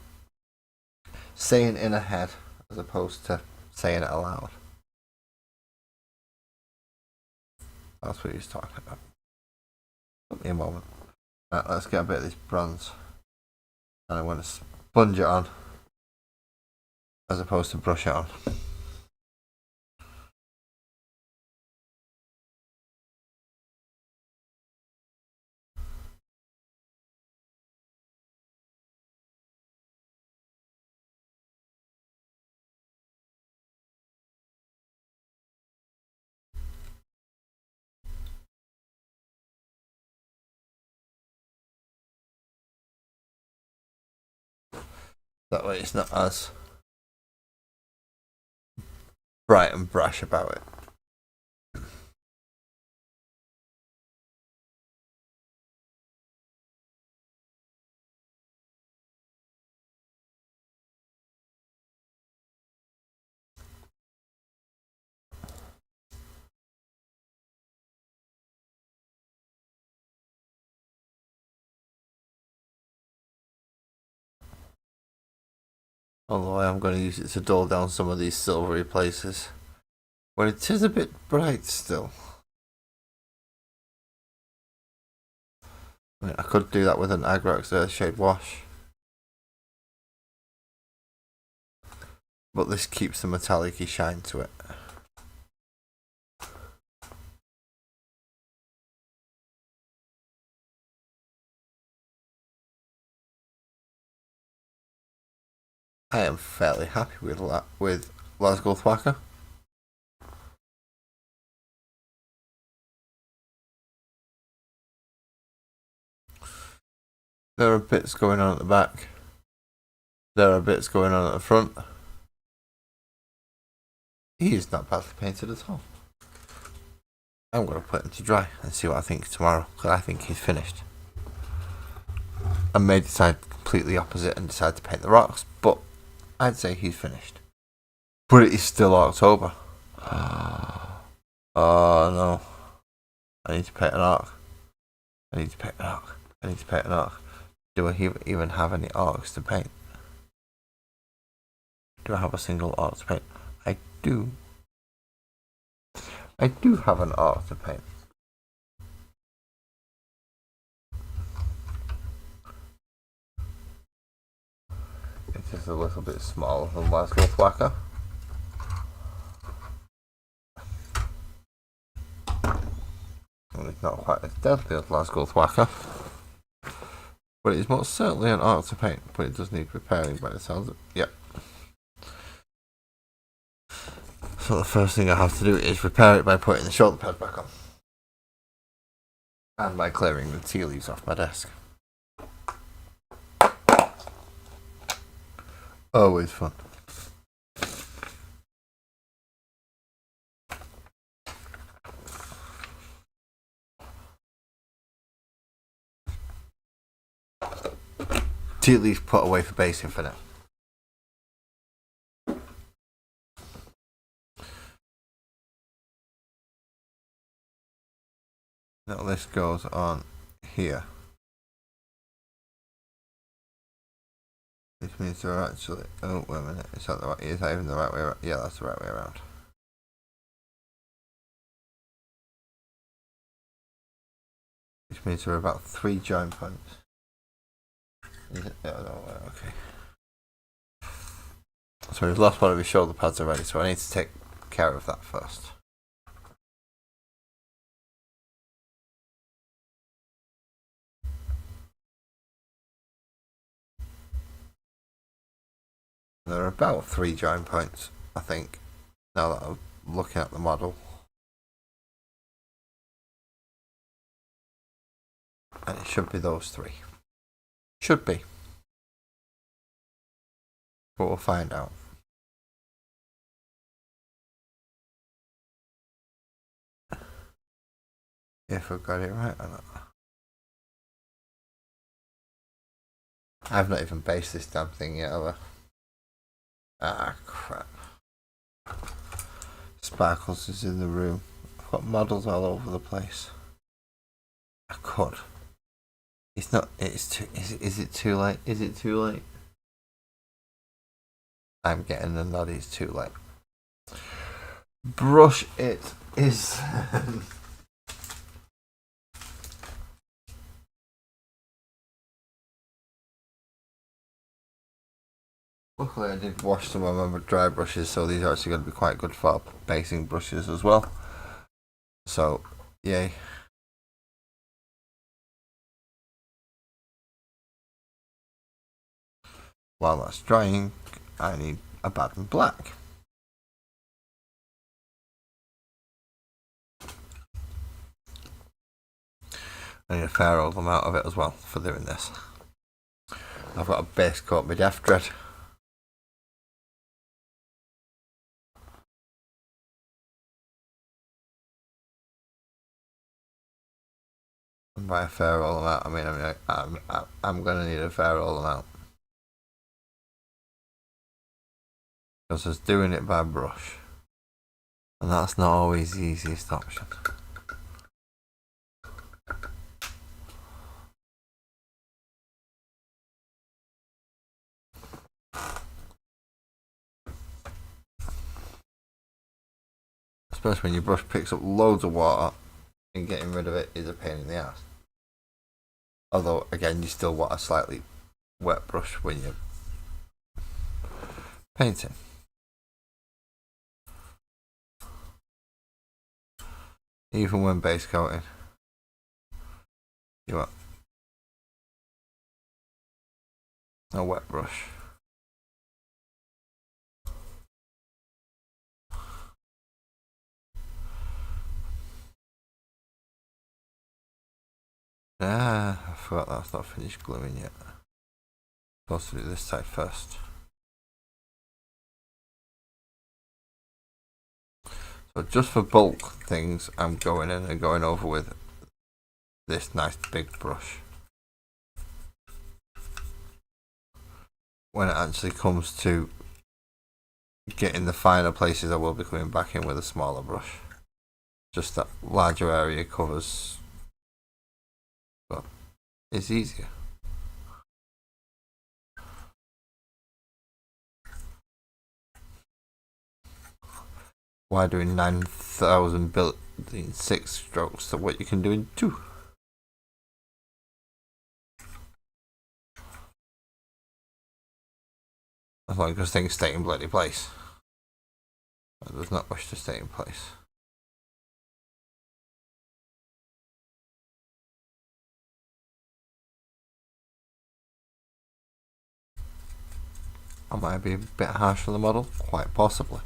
S1: saying in a head as opposed to saying it aloud. That's what he was talking about. Give me a moment. Right, let's get a bit of this bronze. And I want to sponge it on as opposed to brush it on. That way it's not as bright and brash about it. Although I am going to use it to dull down some of these silvery places. But it is a bit bright still. I mean, I could do that with an Agrax Earthshade wash. But this keeps the metallic-y shine to it. I am fairly happy with Lazghul Thwakka. There are bits going on at the back. There are bits going on at the front. He is not badly painted at all. I'm going to put him to dry and see what I think tomorrow, because I think he's finished. I may decide completely opposite and decide to paint the rocks, but I'd say he's finished. But it is still October. Oh no. I need to paint an arc. I need to paint an arc. I need to paint an arc. Do I even have any arcs to paint? Do I have a single arc to paint? I do. I do have an arc to paint. It is a little bit smaller than Lazghul Thwakka. And it's not quite as deadly as Lazghul Thwakka. But it is most certainly an art to paint, but it does need repairing by the sounds of it. Yep. So the first thing I have to do is repair it by putting the shoulder pad back on. And by clearing the tea leaves off my desk. Always fun. Tea leaves put away for basing for now. Now this goes on here. Which means they're actually. Oh, wait a minute. Is that even the right way around? Yeah, that's the right way around. Which means there are about 3 join points. Okay. So we've lost one of his shoulder pads already, so I need to take care of that first. There are about 3 join points, I think, now that I'm looking at the model. And it should be those 3. Should be. But we'll find out. If I've got it right or not. I've not even based this damn thing yet, have I? Ah, crap. Sparkles is in the room. I've got models all over the place. I could. It's not. It's too. Is it too late? Is it too late? I'm getting the nod. It's too late. Brush it is. Luckily, I did wash some of my dry brushes, so these are actually going to be quite good for basing brushes as well. So, yay. While that's drying, I need a Baden Black. I need a fair old amount of it as well for doing this. I've got a base coat with Death Dread. And by a fair old amount, I mean I'm going to need a fair old amount. Because I was doing it by brush. And that's not always the easiest option. Especially when your brush picks up loads of water and getting rid of it is a pain in the ass. Although, again, you still want a slightly wet brush when you're painting. Even when base coating, you want a wet brush. I forgot that's not finished gluing yet. Supposed to do this side first. So just for bulk things, I'm going in and going over with this nice big brush. When it actually comes to getting the finer places, I will be coming back in with a smaller brush. Just that larger area covers, but it's easier. Why doing 9,000 built in 6 strokes to what you can do in 2? As long as things stay in bloody place. There's not much to stay in place. I might be a bit harsh on the model, quite possibly.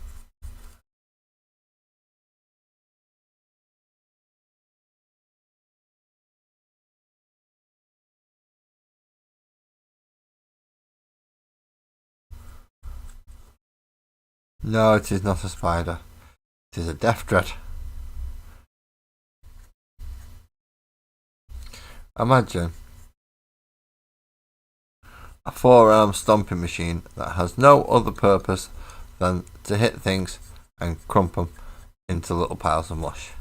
S1: No, it is not a spider. It is a Death Dread. Imagine a 4-arm stomping machine that has no other purpose than to hit things and crump them into little piles of mush.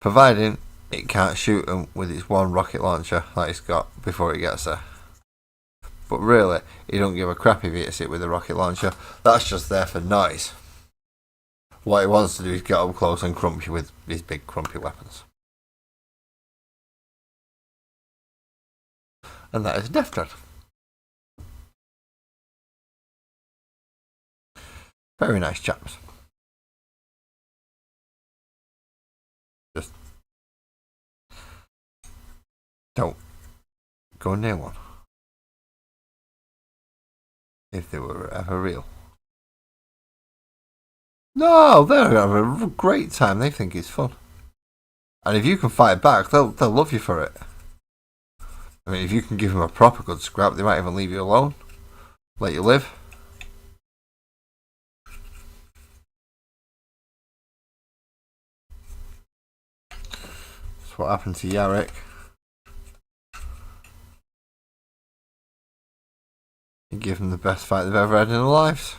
S1: Providing it can't shoot them with its one rocket launcher that it's got before it gets there. But really, he don't give a crap if he hits it with a rocket launcher. That's just there for noise. What he wants to do is get up close and crump you with his big crumpy weapons. And that is Death Dread. Very nice chaps. Just don't go near one. If they were ever real. No, they're having a great time. They think it's fun. And if you can fight back, they'll love you for it. I mean, if you can give them a proper good scrap, they might even leave you alone. Let you live. That's what happened to Yarrick. He gave them the best fight they've ever had in their lives.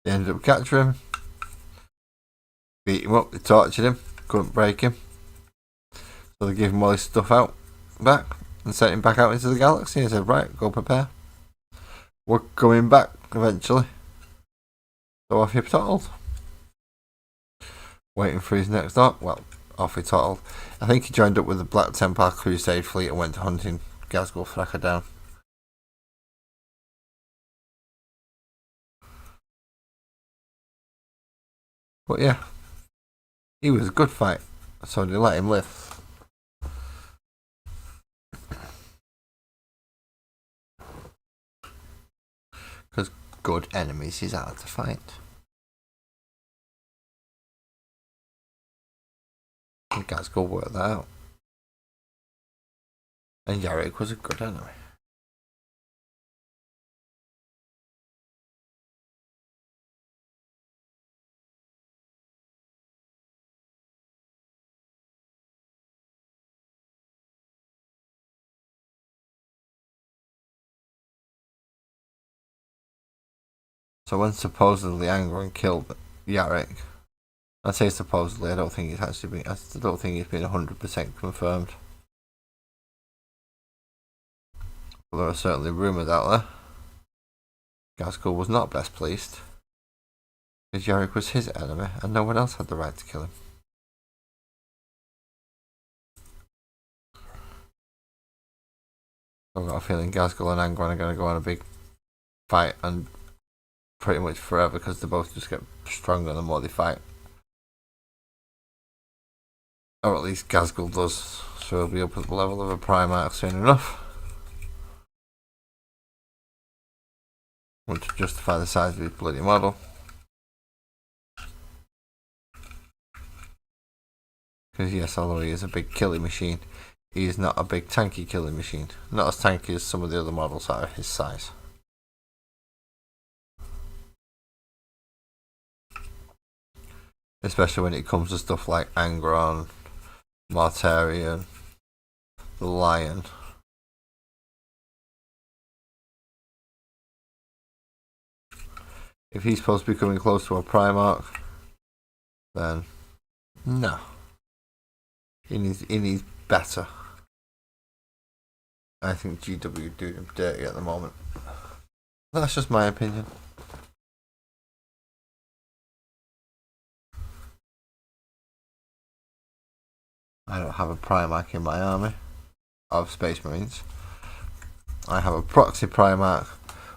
S1: They ended up capturing him. Beat him up, they tortured him, couldn't break him. So they gave him all his stuff out back and sent him back out into the galaxy and said, right, go prepare. We're coming back eventually. So off he toddled. Waiting for his next dock. Well, off he toddled. I think he joined up with the Black Templar Crusade fleet and went hunting Lazghul Thwakka down. But yeah, he was a good fight, so they let him live. Because good enemies is hard to find. And Lazghul worked that out. And Yarrick was a good enemy. So when supposedly Angron killed Yarrick, I say supposedly, I don't think it's actually been. I don't think it's been 100% confirmed. But there are certainly rumours out there. Lazghul was not best pleased, because Yarrick was his enemy, and no one else had the right to kill him. I've got a feeling Lazghul and Angron are going to go on a big fight, and pretty much forever, because they both just get stronger the more they fight. Or at least Lazghul does, so he'll be up at the level of a Primarch soon enough. Want to justify the size of his bloody model. Because yes, although he is a big killing machine, he is not a big tanky killing machine. Not as tanky as some of the other models are his size. Especially when it comes to stuff like Angron, Mortarion, the Lion. If he's supposed to be coming close to a Primarch, then no. He needs better. I think GW do him dirty at the moment. That's just my opinion. I don't have a Primarch in my army of Space Marines. I have a proxy Primarch,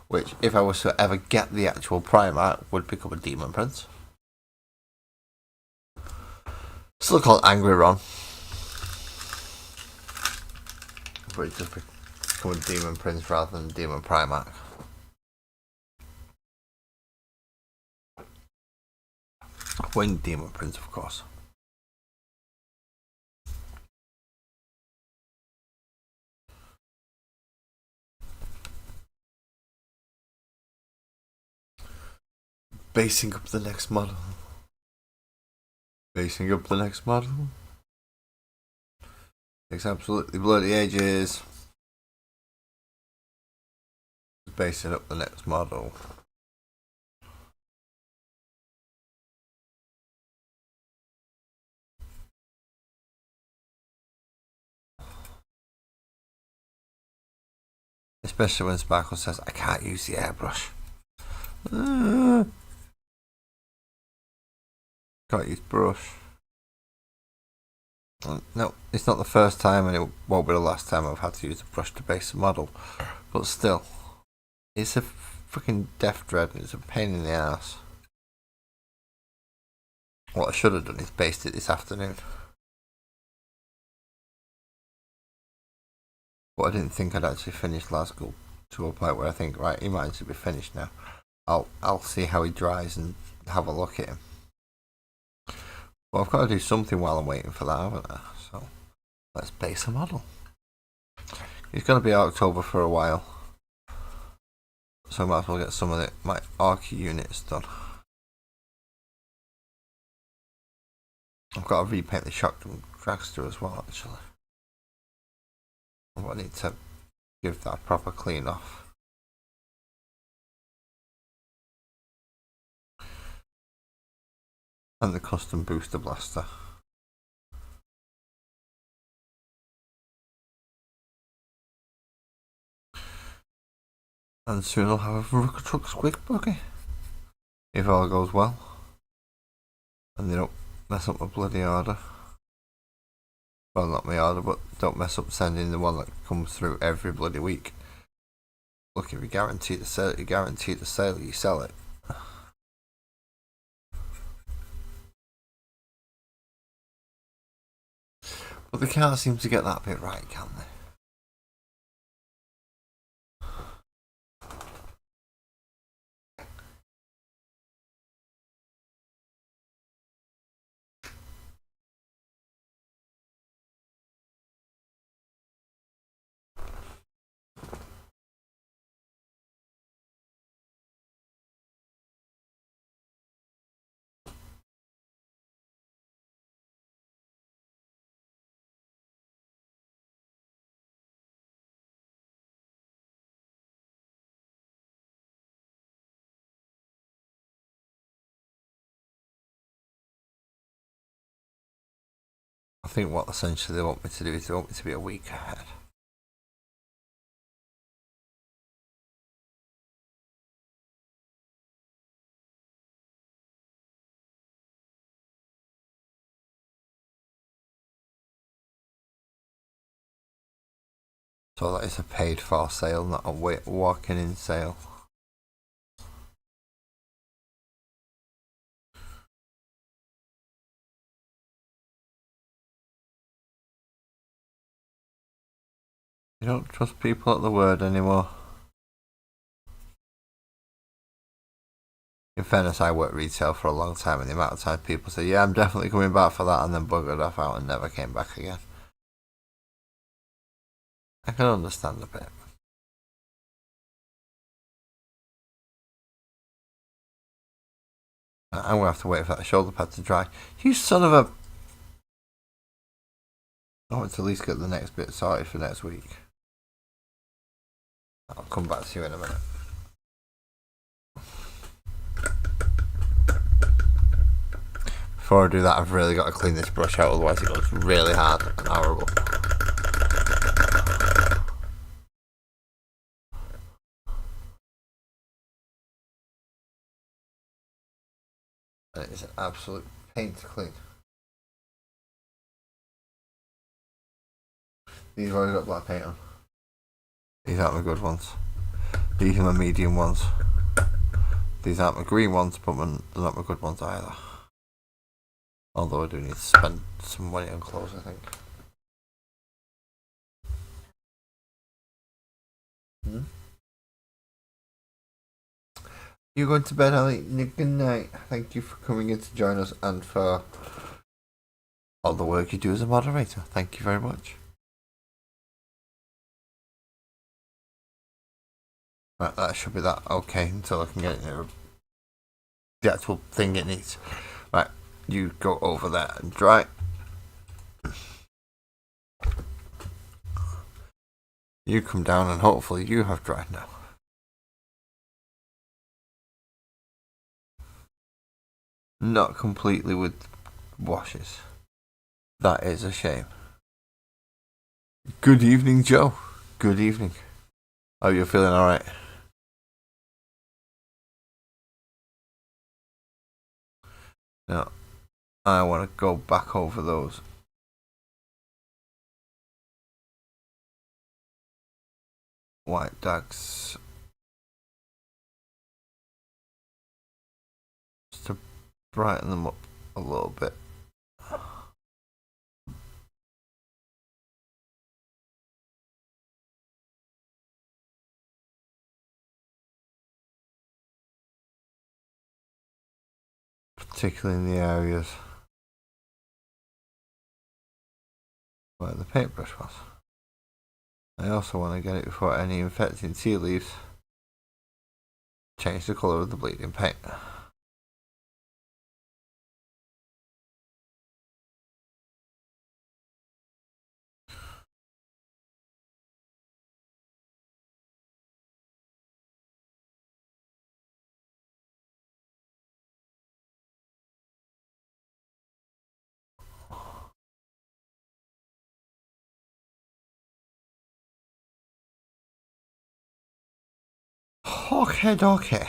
S1: which, if I was to ever get the actual Primarch, would become a Demon Prince. Still called Angry Ron, but it just become a Demon Prince rather than Demon Primarch. Winged Demon Prince, of course. Basing up the next model. Basing up the next model. Takes absolutely bloody ages. Basing up the next model. Especially when Sparkle says, I can't use the airbrush. Can't use brush. No, it's not the first time, and it won't be the last time I've had to use a brush to base a model. But still, it's a freaking death dread, and it's a pain in the ass. What I should have done is based it this afternoon. But I didn't think I'd actually finish Lazghul to a point where I think, right, he might actually be finished now. I'll see how he dries and have a look at him. Well, I've got to do something while I'm waiting for that, haven't I? So let's base a model. He's going to be October for a while, so I might as well get some of my arc units done. I've got to repaint the shotgun dragster as well, actually. I need to give that a proper clean off. And the custom booster blaster. And soon I'll have a Rucker Truck Squig buggy. If all goes well. And they don't mess up my bloody order. Well, not my order, but don't mess up sending the one that comes through every bloody week. Look, if you guarantee the sale, you sell it. But they can't seem to get that bit right, can they? I think what essentially they want me to do is they want me to be a week ahead. So that is a paid for sale, not a walking in sale. You don't trust people at the word anymore. In fairness, I worked retail for a long time, and the amount of time people say, yeah, I'm definitely coming back for that, and then buggered off out and never came back again. I can understand a bit. I'm going to have to wait for that shoulder pad to dry. You son of a... I want to at least get the next bit sorted for next week. I'll come back to you in a minute. Before I do that, I've really got to clean this brush out, otherwise it goes really hard and horrible. And it is an absolute pain to clean. These have already got black paint on. These aren't my good ones. These are my medium ones. These aren't my green ones, but they're not my good ones either. Although I do need to spend some money on clothes, I think. You going to bed, Ali? Good night. Thank you for coming in to join us and for all the work you do as a moderator. Thank you very much. Right, that should be that okay until I can get it the actual thing it needs. Right, you go over there and dry. You come down and hopefully you have dried now. Not completely with washes. That is a shame. Good evening, Joe. Good evening. Oh, you're feeling alright? Now, I want to go back over those. White dags. Just to brighten them up a little bit. particularly in the areas where the paintbrush was. I also want to get it before any infecting tea leaves change the colour of the bleeding paint. Okay.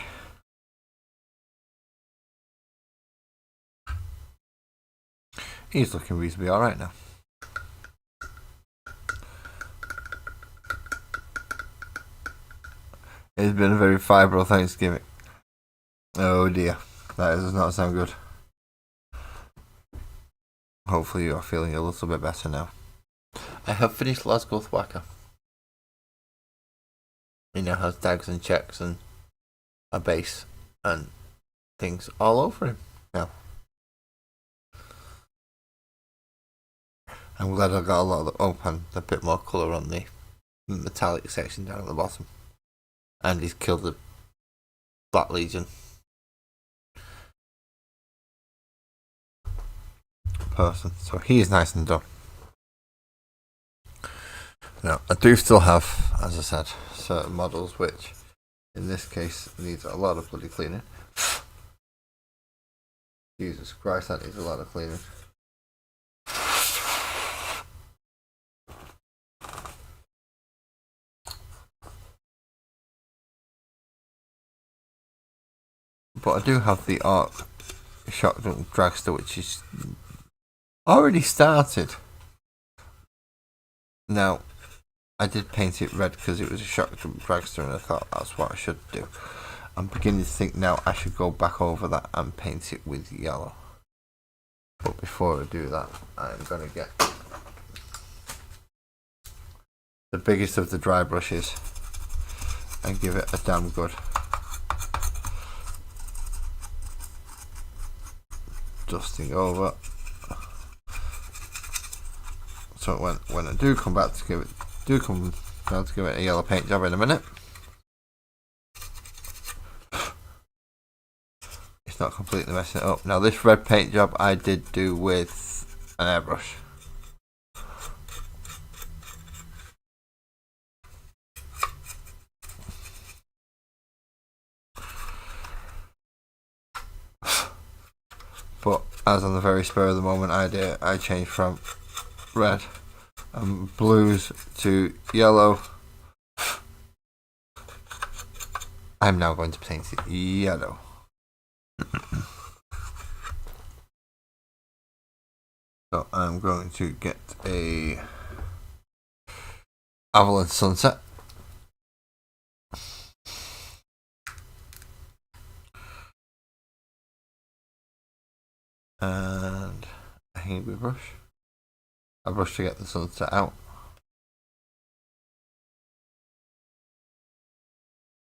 S1: He's looking reasonably alright now. It's been a very fibro Thanksgiving. Oh dear, that does not sound good. Hopefully you are feeling a little bit better now. I have finished Lazghul Thwakka. He now has tags and checks and a base and things all over him now. I'm glad I got a lot of and a bit more colour on the metallic section down at the bottom. And he's killed the Black Legion person, so he is nice and done. Now, I do still have, as I said, certain models which, in this case, needs a lot of bloody cleaning. Jesus Christ, that needs a lot of cleaning. But I do have the Arc Shotgun Dragster, which is already started. Now, I did paint it red because it was a Shotgun Dragster and I thought that's what I should do. I'm beginning to think now I should go back over that and paint it with yellow. But before I do that, I'm going to get the biggest of the dry brushes and give it a damn good dusting over. So when I do come back to give it a yellow paint job in a minute, it's not completely messing it up. Now this red paint job I did do with an airbrush. But as on the very spur of the moment idea, I changed from red and blues to yellow. I'm now going to paint it yellow. So I'm going to get a Avalanche Sunset. And a Hingby brush. A brush to get the sunset out.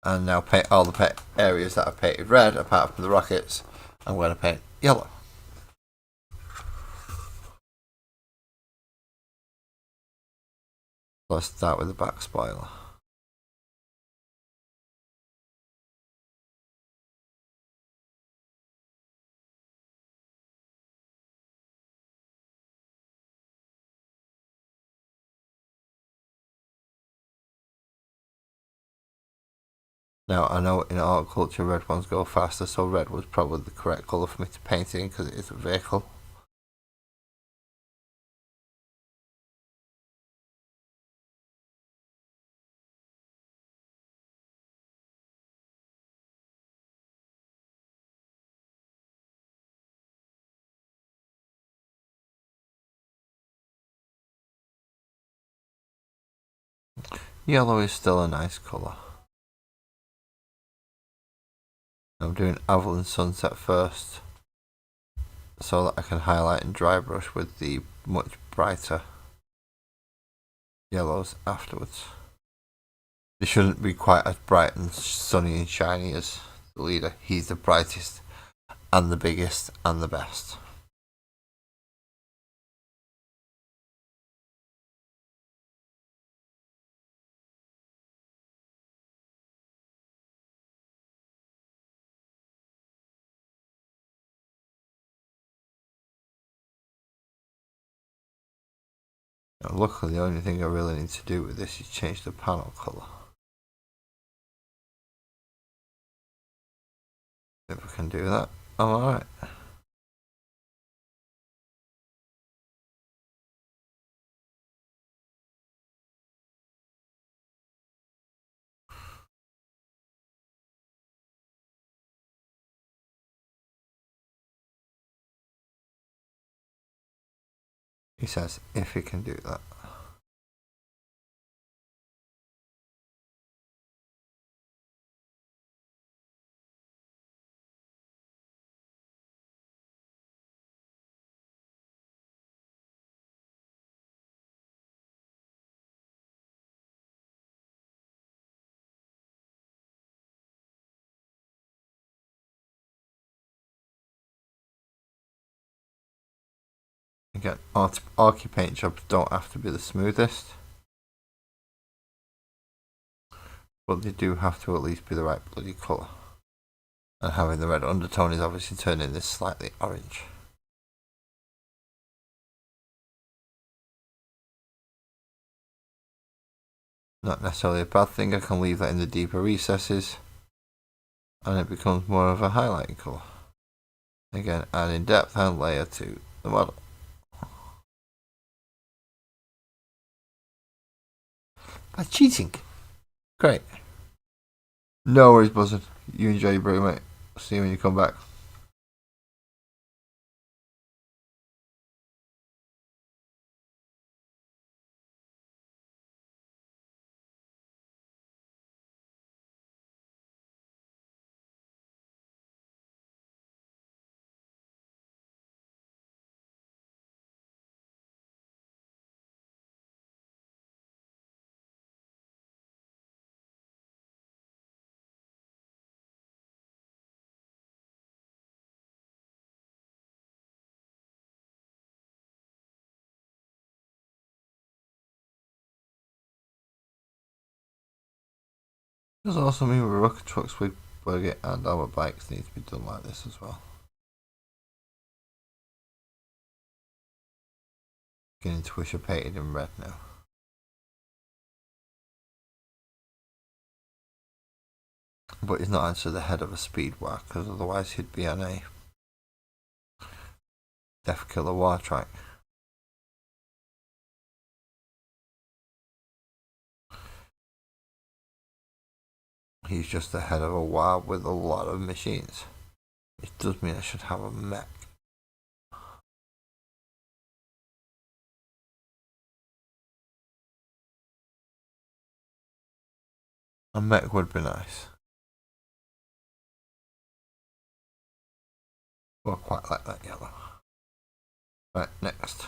S1: And now paint all the areas that I've painted red, apart from the rockets. I'm going to paint yellow. Let's start with the back spoiler. Now I know in horticulture red ones go faster, so red was probably the correct colour for me to paint in because it is a vehicle. Yellow is still a nice colour. I'm doing Avalanche Sunset first, so that I can highlight and dry brush with the much brighter yellows afterwards. They shouldn't be quite as bright and sunny and shiny as the leader. He's the brightest and the biggest and the best. Now, luckily, the only thing I really need to do with this is change the panel colour. If I can do that, I'm alright. He says if he can do that. Again, Archie paint jobs don't have to be the smoothest, but they do have to at least be the right bloody colour. And having the red undertone is obviously turning this slightly orange. Not necessarily a bad thing, I can leave that in the deeper recesses and it becomes more of a highlighting colour. Again, adding depth and layer to the model. By cheating. Great. No worries, Buzzard. You enjoy your break, mate. See you when you come back. Does also mean rocket trucks with buggy and our bikes need to be done like this as well. Beginning to wish I painted in red now. But he's not actually the head of a speed war, because otherwise he'd be on a Death Killer war track. He's just the head of a war with a lot of machines. It does mean I should have a mech. A mech would be nice. Well, quite like that yellow. Right, next.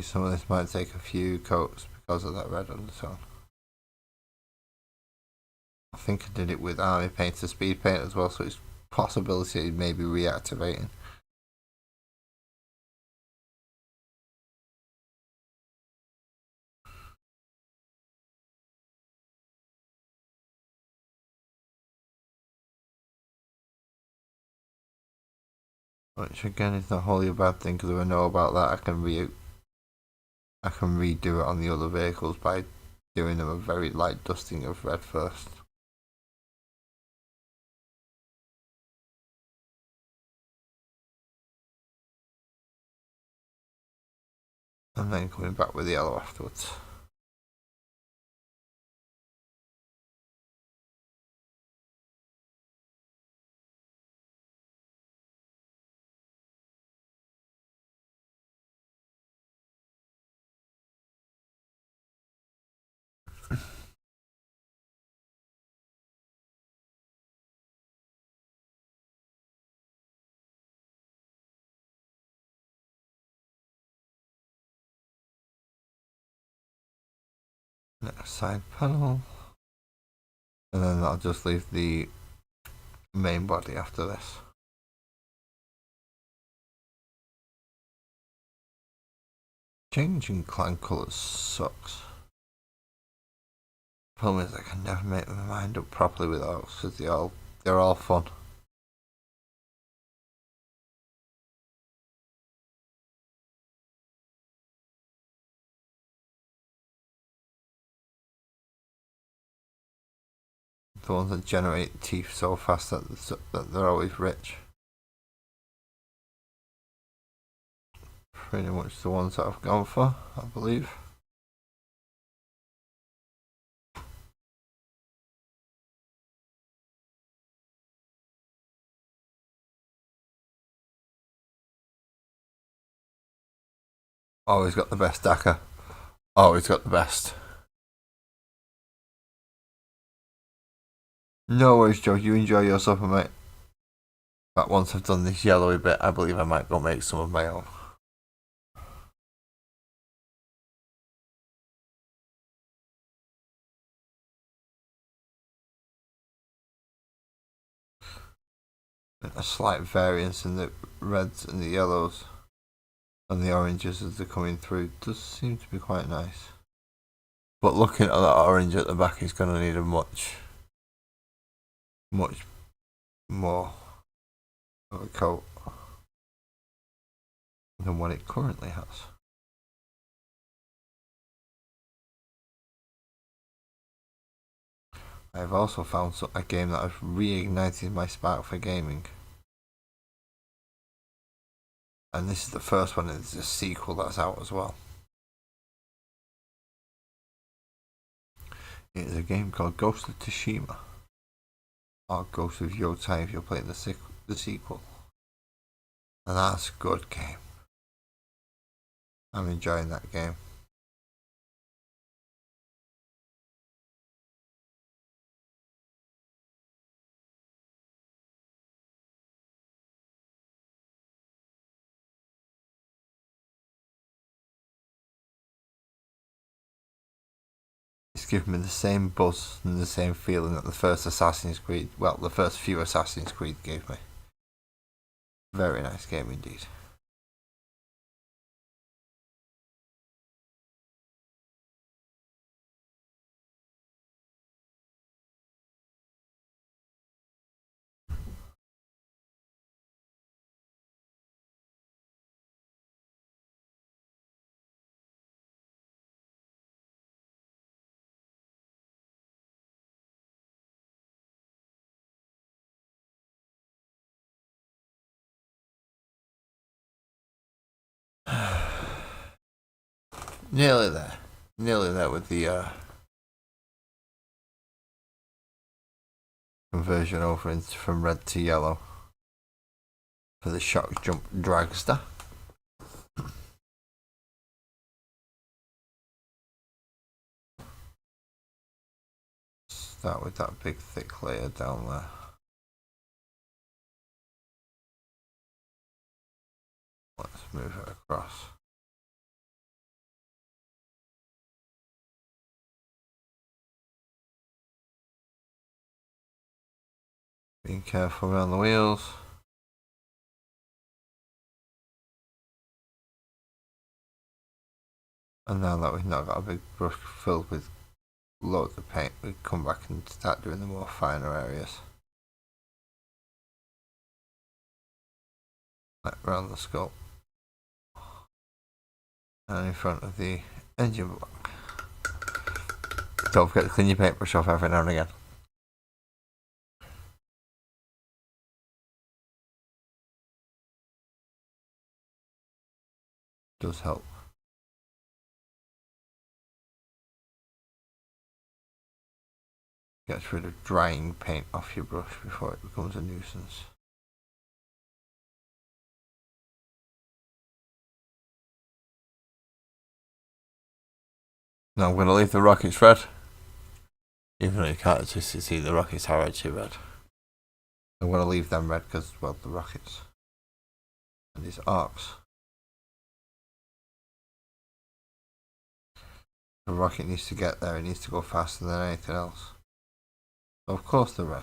S1: Some of this might take a few coats because of that red undertone. I think I did it with Army Paint to Speed Paint as well, so it's possibility it may be reactivating. Which again is not wholly a bad thing, because if I know about that I can redo it on the other vehicles by doing them a very light dusting of red first. And then coming back with the yellow afterwards. Next side panel. And then I'll just leave the main body after this. Changing clan colours sucks. Problem is I can never make my mind up properly with orcs because they're all fun. The ones that generate teeth so fast that they're always rich. Pretty much the ones that I've gone for, I believe. Always got the best Dakar. Always got the best. No worries, Joe. You enjoy your supper, mate. But once I've done this yellowy bit, I believe I might go make some of my own. A slight variance in the reds and the yellows and the oranges as they're coming through does seem to be quite nice. But looking at that orange at the back is going to need a much more of a coat than what it currently has. I've also found a game that has reignited my spark for gaming. And this is the first one, it's a sequel that's out as well. It is a game called Ghost of Tsushima. Or Ghost of Yotai if you're playing the sequel. And that's a good game. I'm enjoying that game. It's given me the same buzz and the same feeling that the first few Assassin's Creed gave me. Very nice game indeed. Nearly there with the conversion over from red to yellow for the shock jump dragster. Start with that big thick layer down there. Let's move it across. Being careful around the wheels. And now that we've not got a big brush filled with loads of paint, we come back and start doing the more finer areas. Like around the skull. And in front of the engine block. Don't forget to clean your paintbrush off every now and again. Does help. Gets rid of drying paint off your brush before it becomes a nuisance. Now I'm going to leave the rockets red. Even though you can't actually see the rockets are actually red. I'm going to leave them red because, well, the rockets and these arcs. The rocket needs to get there, it needs to go faster than anything else. So of course they're red.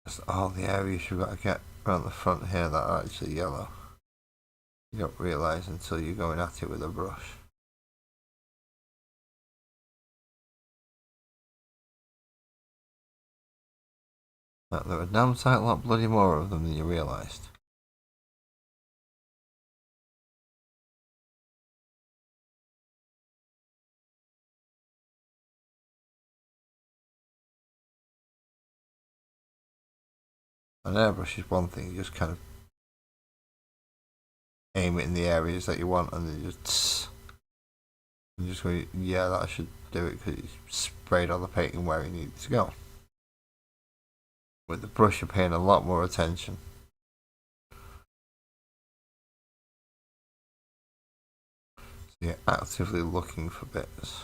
S1: Just all the areas you've got to get around the front here that are actually yellow. You don't realise until you're going at it with a brush. That there are a damn sight lot bloody more of them than you realised. An airbrush is one thing, you just kind of aim it in the areas that you want and then you just go, yeah, that should do it because it's sprayed all the painting where it needs to go. With the brush you're paying a lot more attention. So you're actively looking for bits.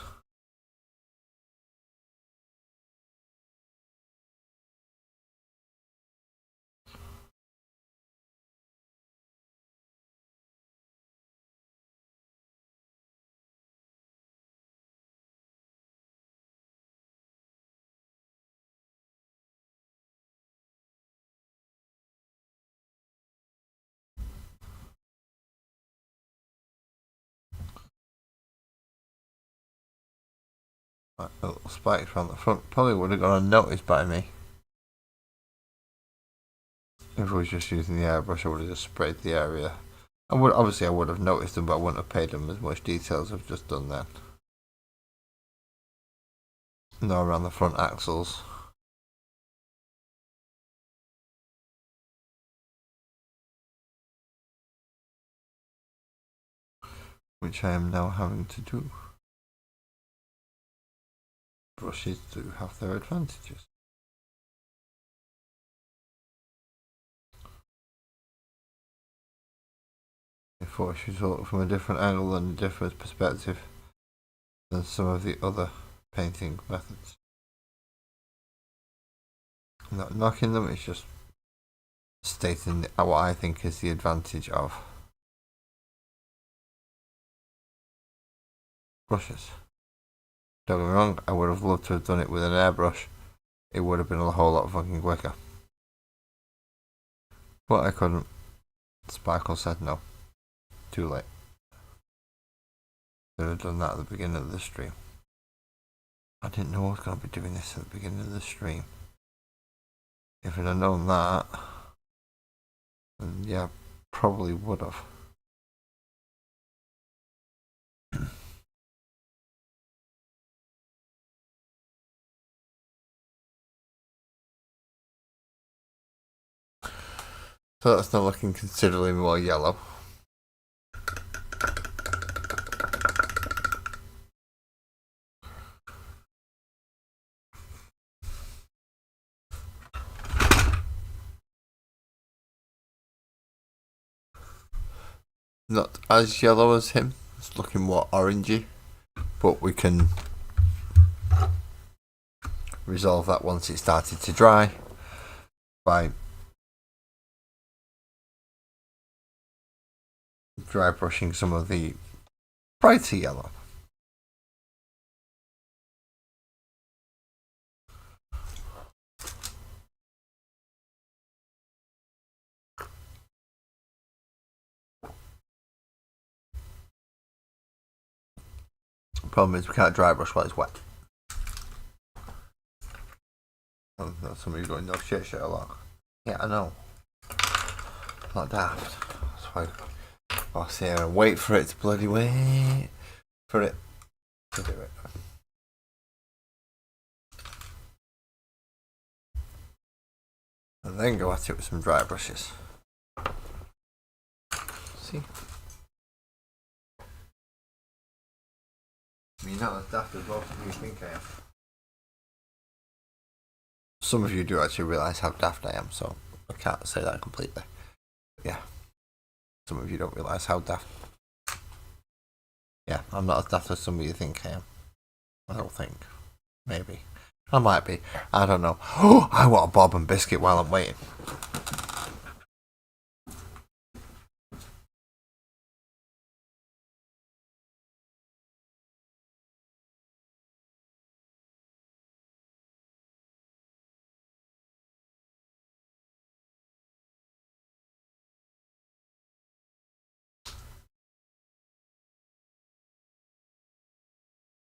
S1: Like little spikes around the front probably would have gone unnoticed by me. If I was just using the airbrush, I would have just sprayed the area. I would have noticed them, but I wouldn't have paid them as much detail as I've just done then. No, around the front axles. Which I am now having to do. Brushes do have their advantages. They force you to look from a different angle and a different perspective than some of the other painting methods. I'm not knocking them, it's just stating what I think is the advantage of brushes. Don't get me wrong, I would have loved to have done it with an airbrush. It would have been a whole lot fucking quicker. But I couldn't. Sparkle said no. Too late. Should have done that at the beginning of the stream. I didn't know I was going to be doing this at the beginning of the stream. If I'd have known that, then yeah, probably would have. So that's now looking considerably more yellow. Not as yellow as him, it's looking more orangey, but we can resolve that once it started to dry by dry brushing some of the brighter yellow. The problem is we can't dry brush while it's wet. Somebody's going, no shit, Sherlock. Yeah, I know. Not daft. That's why I'll sit here and wait for it to bloody wait for it to do it. And then go at it with some dry brushes. See? I mean, not as daft as most of you think I am. Some of you do actually realise how daft I am, so I can't say that completely. But yeah. Some of you don't realise how daft. Yeah, I'm not as daft as some of you think I am. I don't think. Maybe. I might be. I don't know. Oh, I want a bob and biscuit while I'm waiting.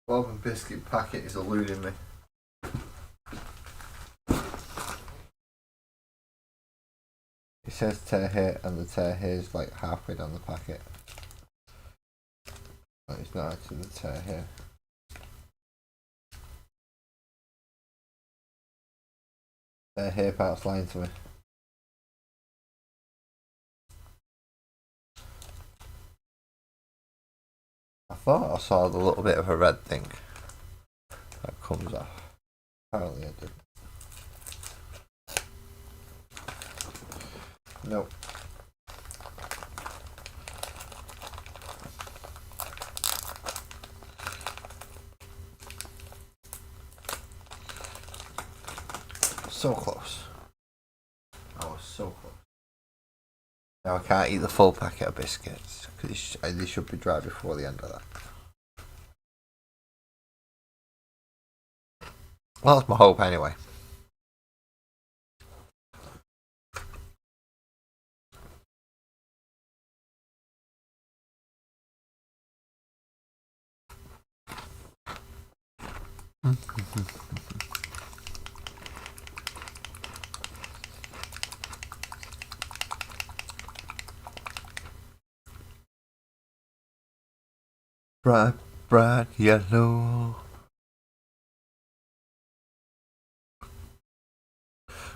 S1: Bob and biscuit packet is eluding me. It says tear here, and the tear here is like halfway down the packet. But it's not actually the tear here. Tear here part's lying to me. I thought I saw the little bit of a red thing that comes off. Apparently I did. Nope. So close. I was so close. Now I can't eat the full packet of biscuits because they should be dry before the end of that. Well, that's my hope anyway. Bright, bright yellow.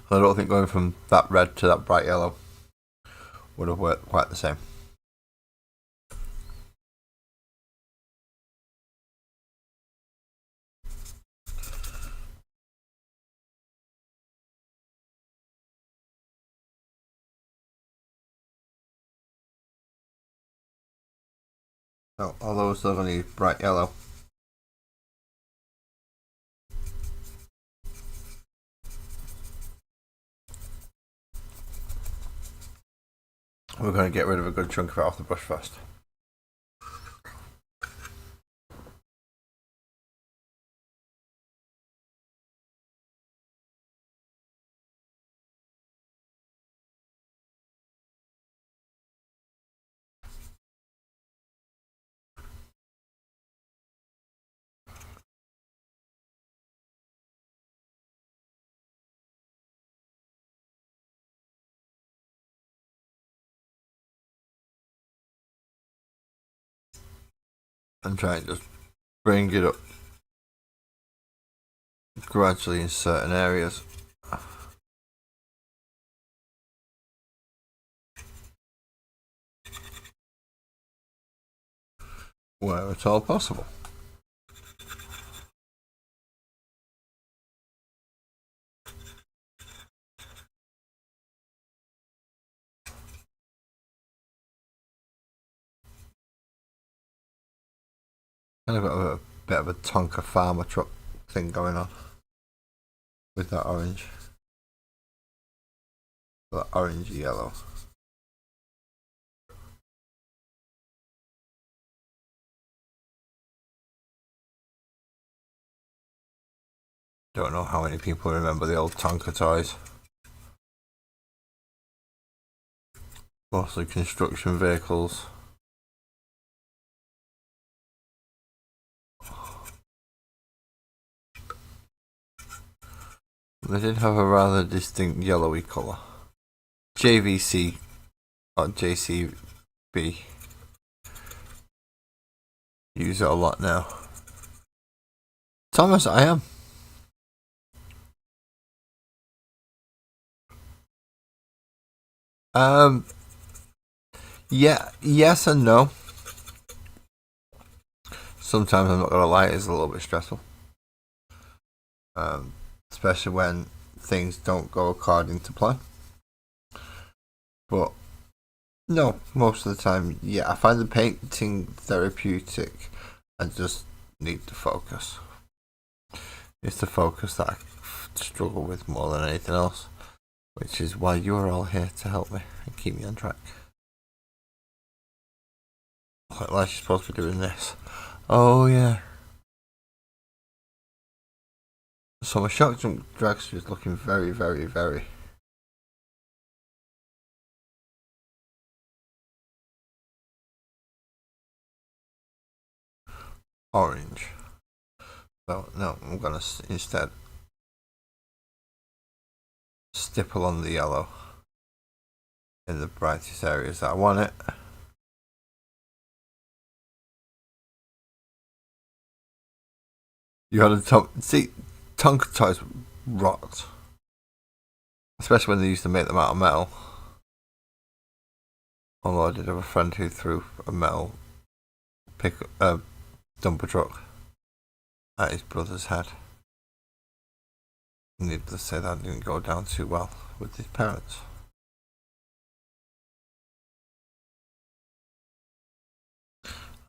S1: I don't think going from that red to that bright yellow would have worked quite the same. Oh, although we're still going to need bright yellow. We're going to get rid of a good chunk of it off the brush first. And try and just bring it up gradually in certain areas. Where it's all possible. Kind of got a bit of a Tonka farmer truck thing going on with that orange. That orangey yellow. Don't know how many people remember the old Tonka toys. Mostly construction vehicles. They did have a rather distinct yellowy colour. JVC or JCB use it a lot now. Thomas, I am. Yeah, yes and no. Sometimes I'm not gonna lie, it's a little bit stressful. Especially when things don't go according to plan. But No, most of the time, yeah. I find the painting therapeutic. I just need to focus. It's the focus that I struggle with more than anything else, which is why you're all here to help me and keep me on track. Like you're supposed to be doing this. Oh yeah. So my shock jump dragster is looking very, very, very orange. So no, I'm gonna instead stipple on the yellow in the brightest areas that I want it. You had a Tonka toys rocked, especially when they used to make them out of metal. Although I did have a friend who threw a metal dumper truck at his brother's head. Needless to say, that didn't go down too well with his parents.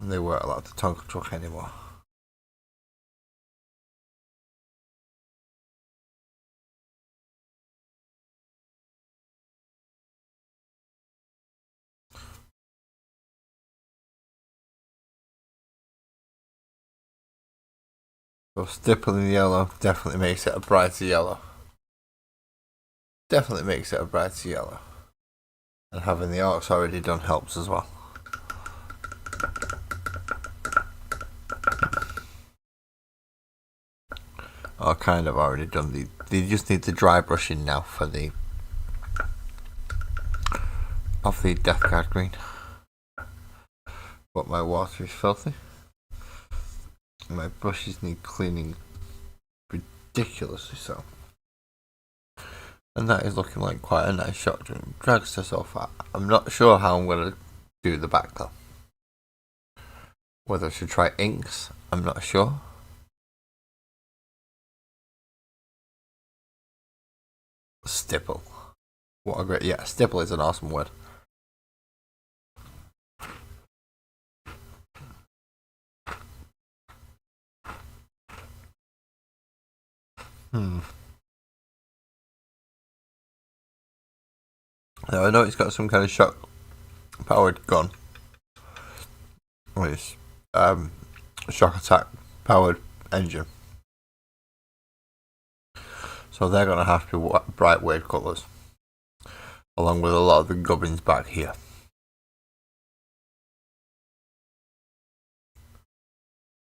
S1: And they weren't allowed to Tonka truck anymore. So stippling yellow definitely makes it a brighter yellow. Definitely makes it a brighter yellow. And having the arcs already done helps as well. Are kind of already done. They just need the dry brushing now for the Death Guard green. But my water is filthy. My brushes need cleaning ridiculously so. And that is looking like quite a nice shot dragster so far. I'm not sure how I'm going to do the back though. Whether I should try inks, I'm not sure. Stipple. What a great, yeah, stipple is an awesome word. Now I know it's got some kind of shock powered gun. It's shock attack powered engine. So they're going to have to be bright weird colours. Along with a lot of the gubbins back here.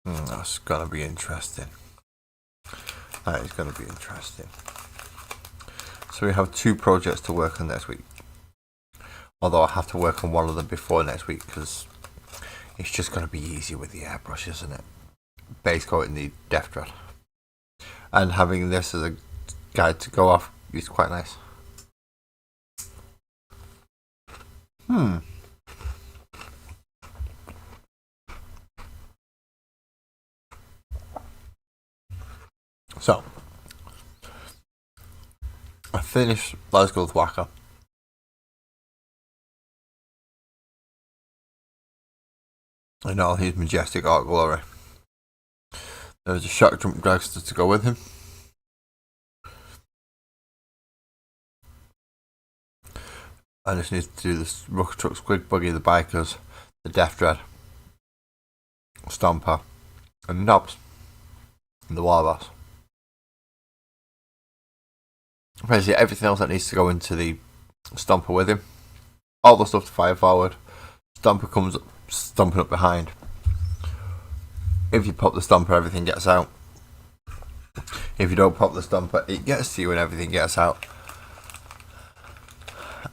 S1: That's going to be interesting. That is going to be interesting. So we have 2 projects to work on next week. Although I have to work on one of them before next week because it's just going to be easy with the airbrush, isn't it? Base coating the Death Dread. And having this as a guide to go off is quite nice. So, I finished Lazghul Thwakka. In all his majestic art glory. There was a shock jump dragster to go with him. I just need to do this Rucker Truck Squid Buggy, the Bikers, the Death Dread, Stomper, and Knobs, and the Warboss. Basically, everything else that needs to go into the Stomper with him. All the stuff to fire forward. Stomper comes up, stomping up behind. If you pop the Stomper, everything gets out. If you don't pop the Stomper, it gets to you and everything gets out.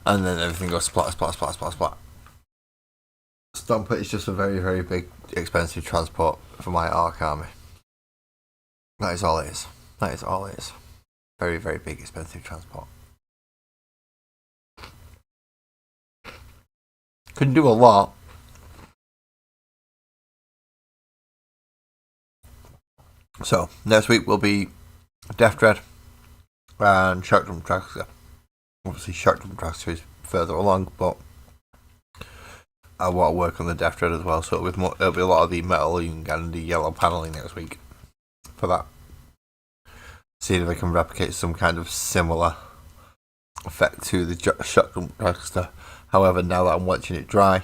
S1: And then everything goes splat, splat, splat, splat, splat. Stomper is just a very, very big, expensive transport for my Ark army. That is all it is. That is all it is. Very, very big, expensive transport. Couldn't do a lot. So, next week will be Death Dread and Shock Jump Dragster. Obviously, Shock Jump Dragster is further along, but I want to work on the Death Dread as well, so it'll be a lot of the metal and the yellow paneling next week for that. Seeing if I can replicate some kind of similar effect to the Shotgun Dragster. However, now that I'm watching it dry,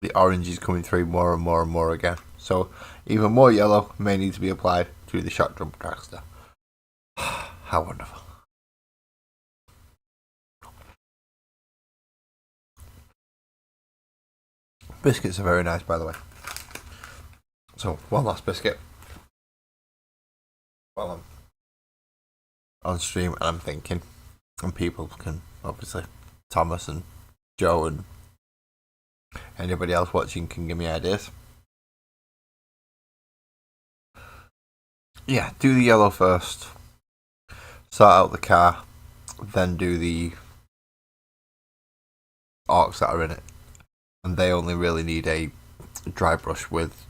S1: the orange is coming through more and more and more again. So even more yellow may need to be applied to the Shotgun Dragster. How wonderful. Biscuits are very nice, by the way. So, one last biscuit. While I'm on stream and I'm thinking, and people can, obviously, Thomas and Joe and anybody else watching can give me ideas. Yeah, do the yellow first. Sort out the car, then do the orcs that are in it. And they only really need a dry brush with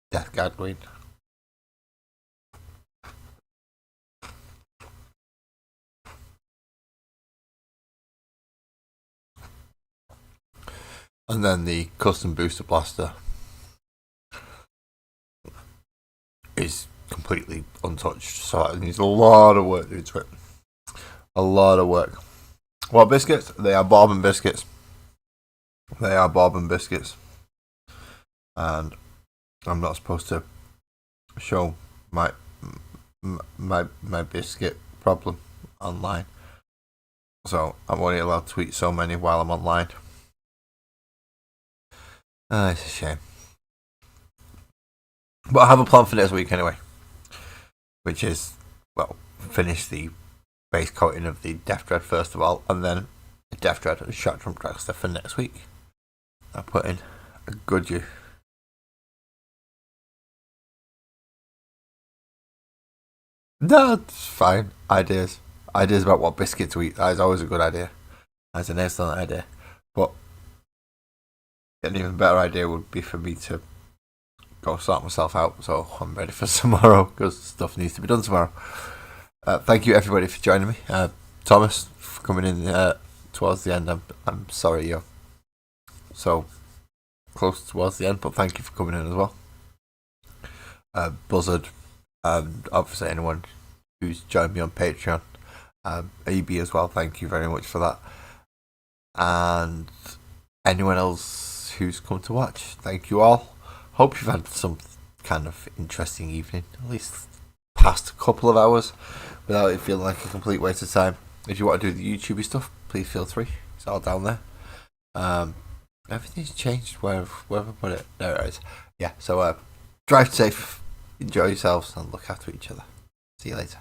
S1: Death Guard Green. And then the custom booster blaster is completely untouched, so it needs a lot of work into it. A lot of work. What biscuits? They are bourbon biscuits. They are bourbon biscuits. And I'm not supposed to show my biscuit problem online. So I'm only allowed to eat so many while I'm online. It's a shame. But I have a plan for next week anyway. Which is, well, finish the base coating of the Death Dread first of all, and then the Death Dread and Shotgun Dragster for next week. I put in a good you. No, it's fine. Ideas about what biscuit to eat. That is always a good idea. That's an excellent idea. But an even better idea would be for me to go sort myself out, so I'm ready for tomorrow because stuff needs to be done tomorrow. Thank you everybody for joining me. Thomas, for coming in towards the end. I'm sorry you're so close towards the end, but thank you for coming in as well. Buzzard, and obviously anyone who's joined me on Patreon, AB as well, thank you very much for that. And anyone else who's come to watch, thank you all. Hope you've had some kind of interesting evening, at least past a couple of hours, without it feeling like a complete waste of time. If you want to do the YouTubey stuff, please feel free. It's all down there. Everything's changed wherever I put it. There it is. Yeah, so drive safe, enjoy yourselves, and look after each other. See you later.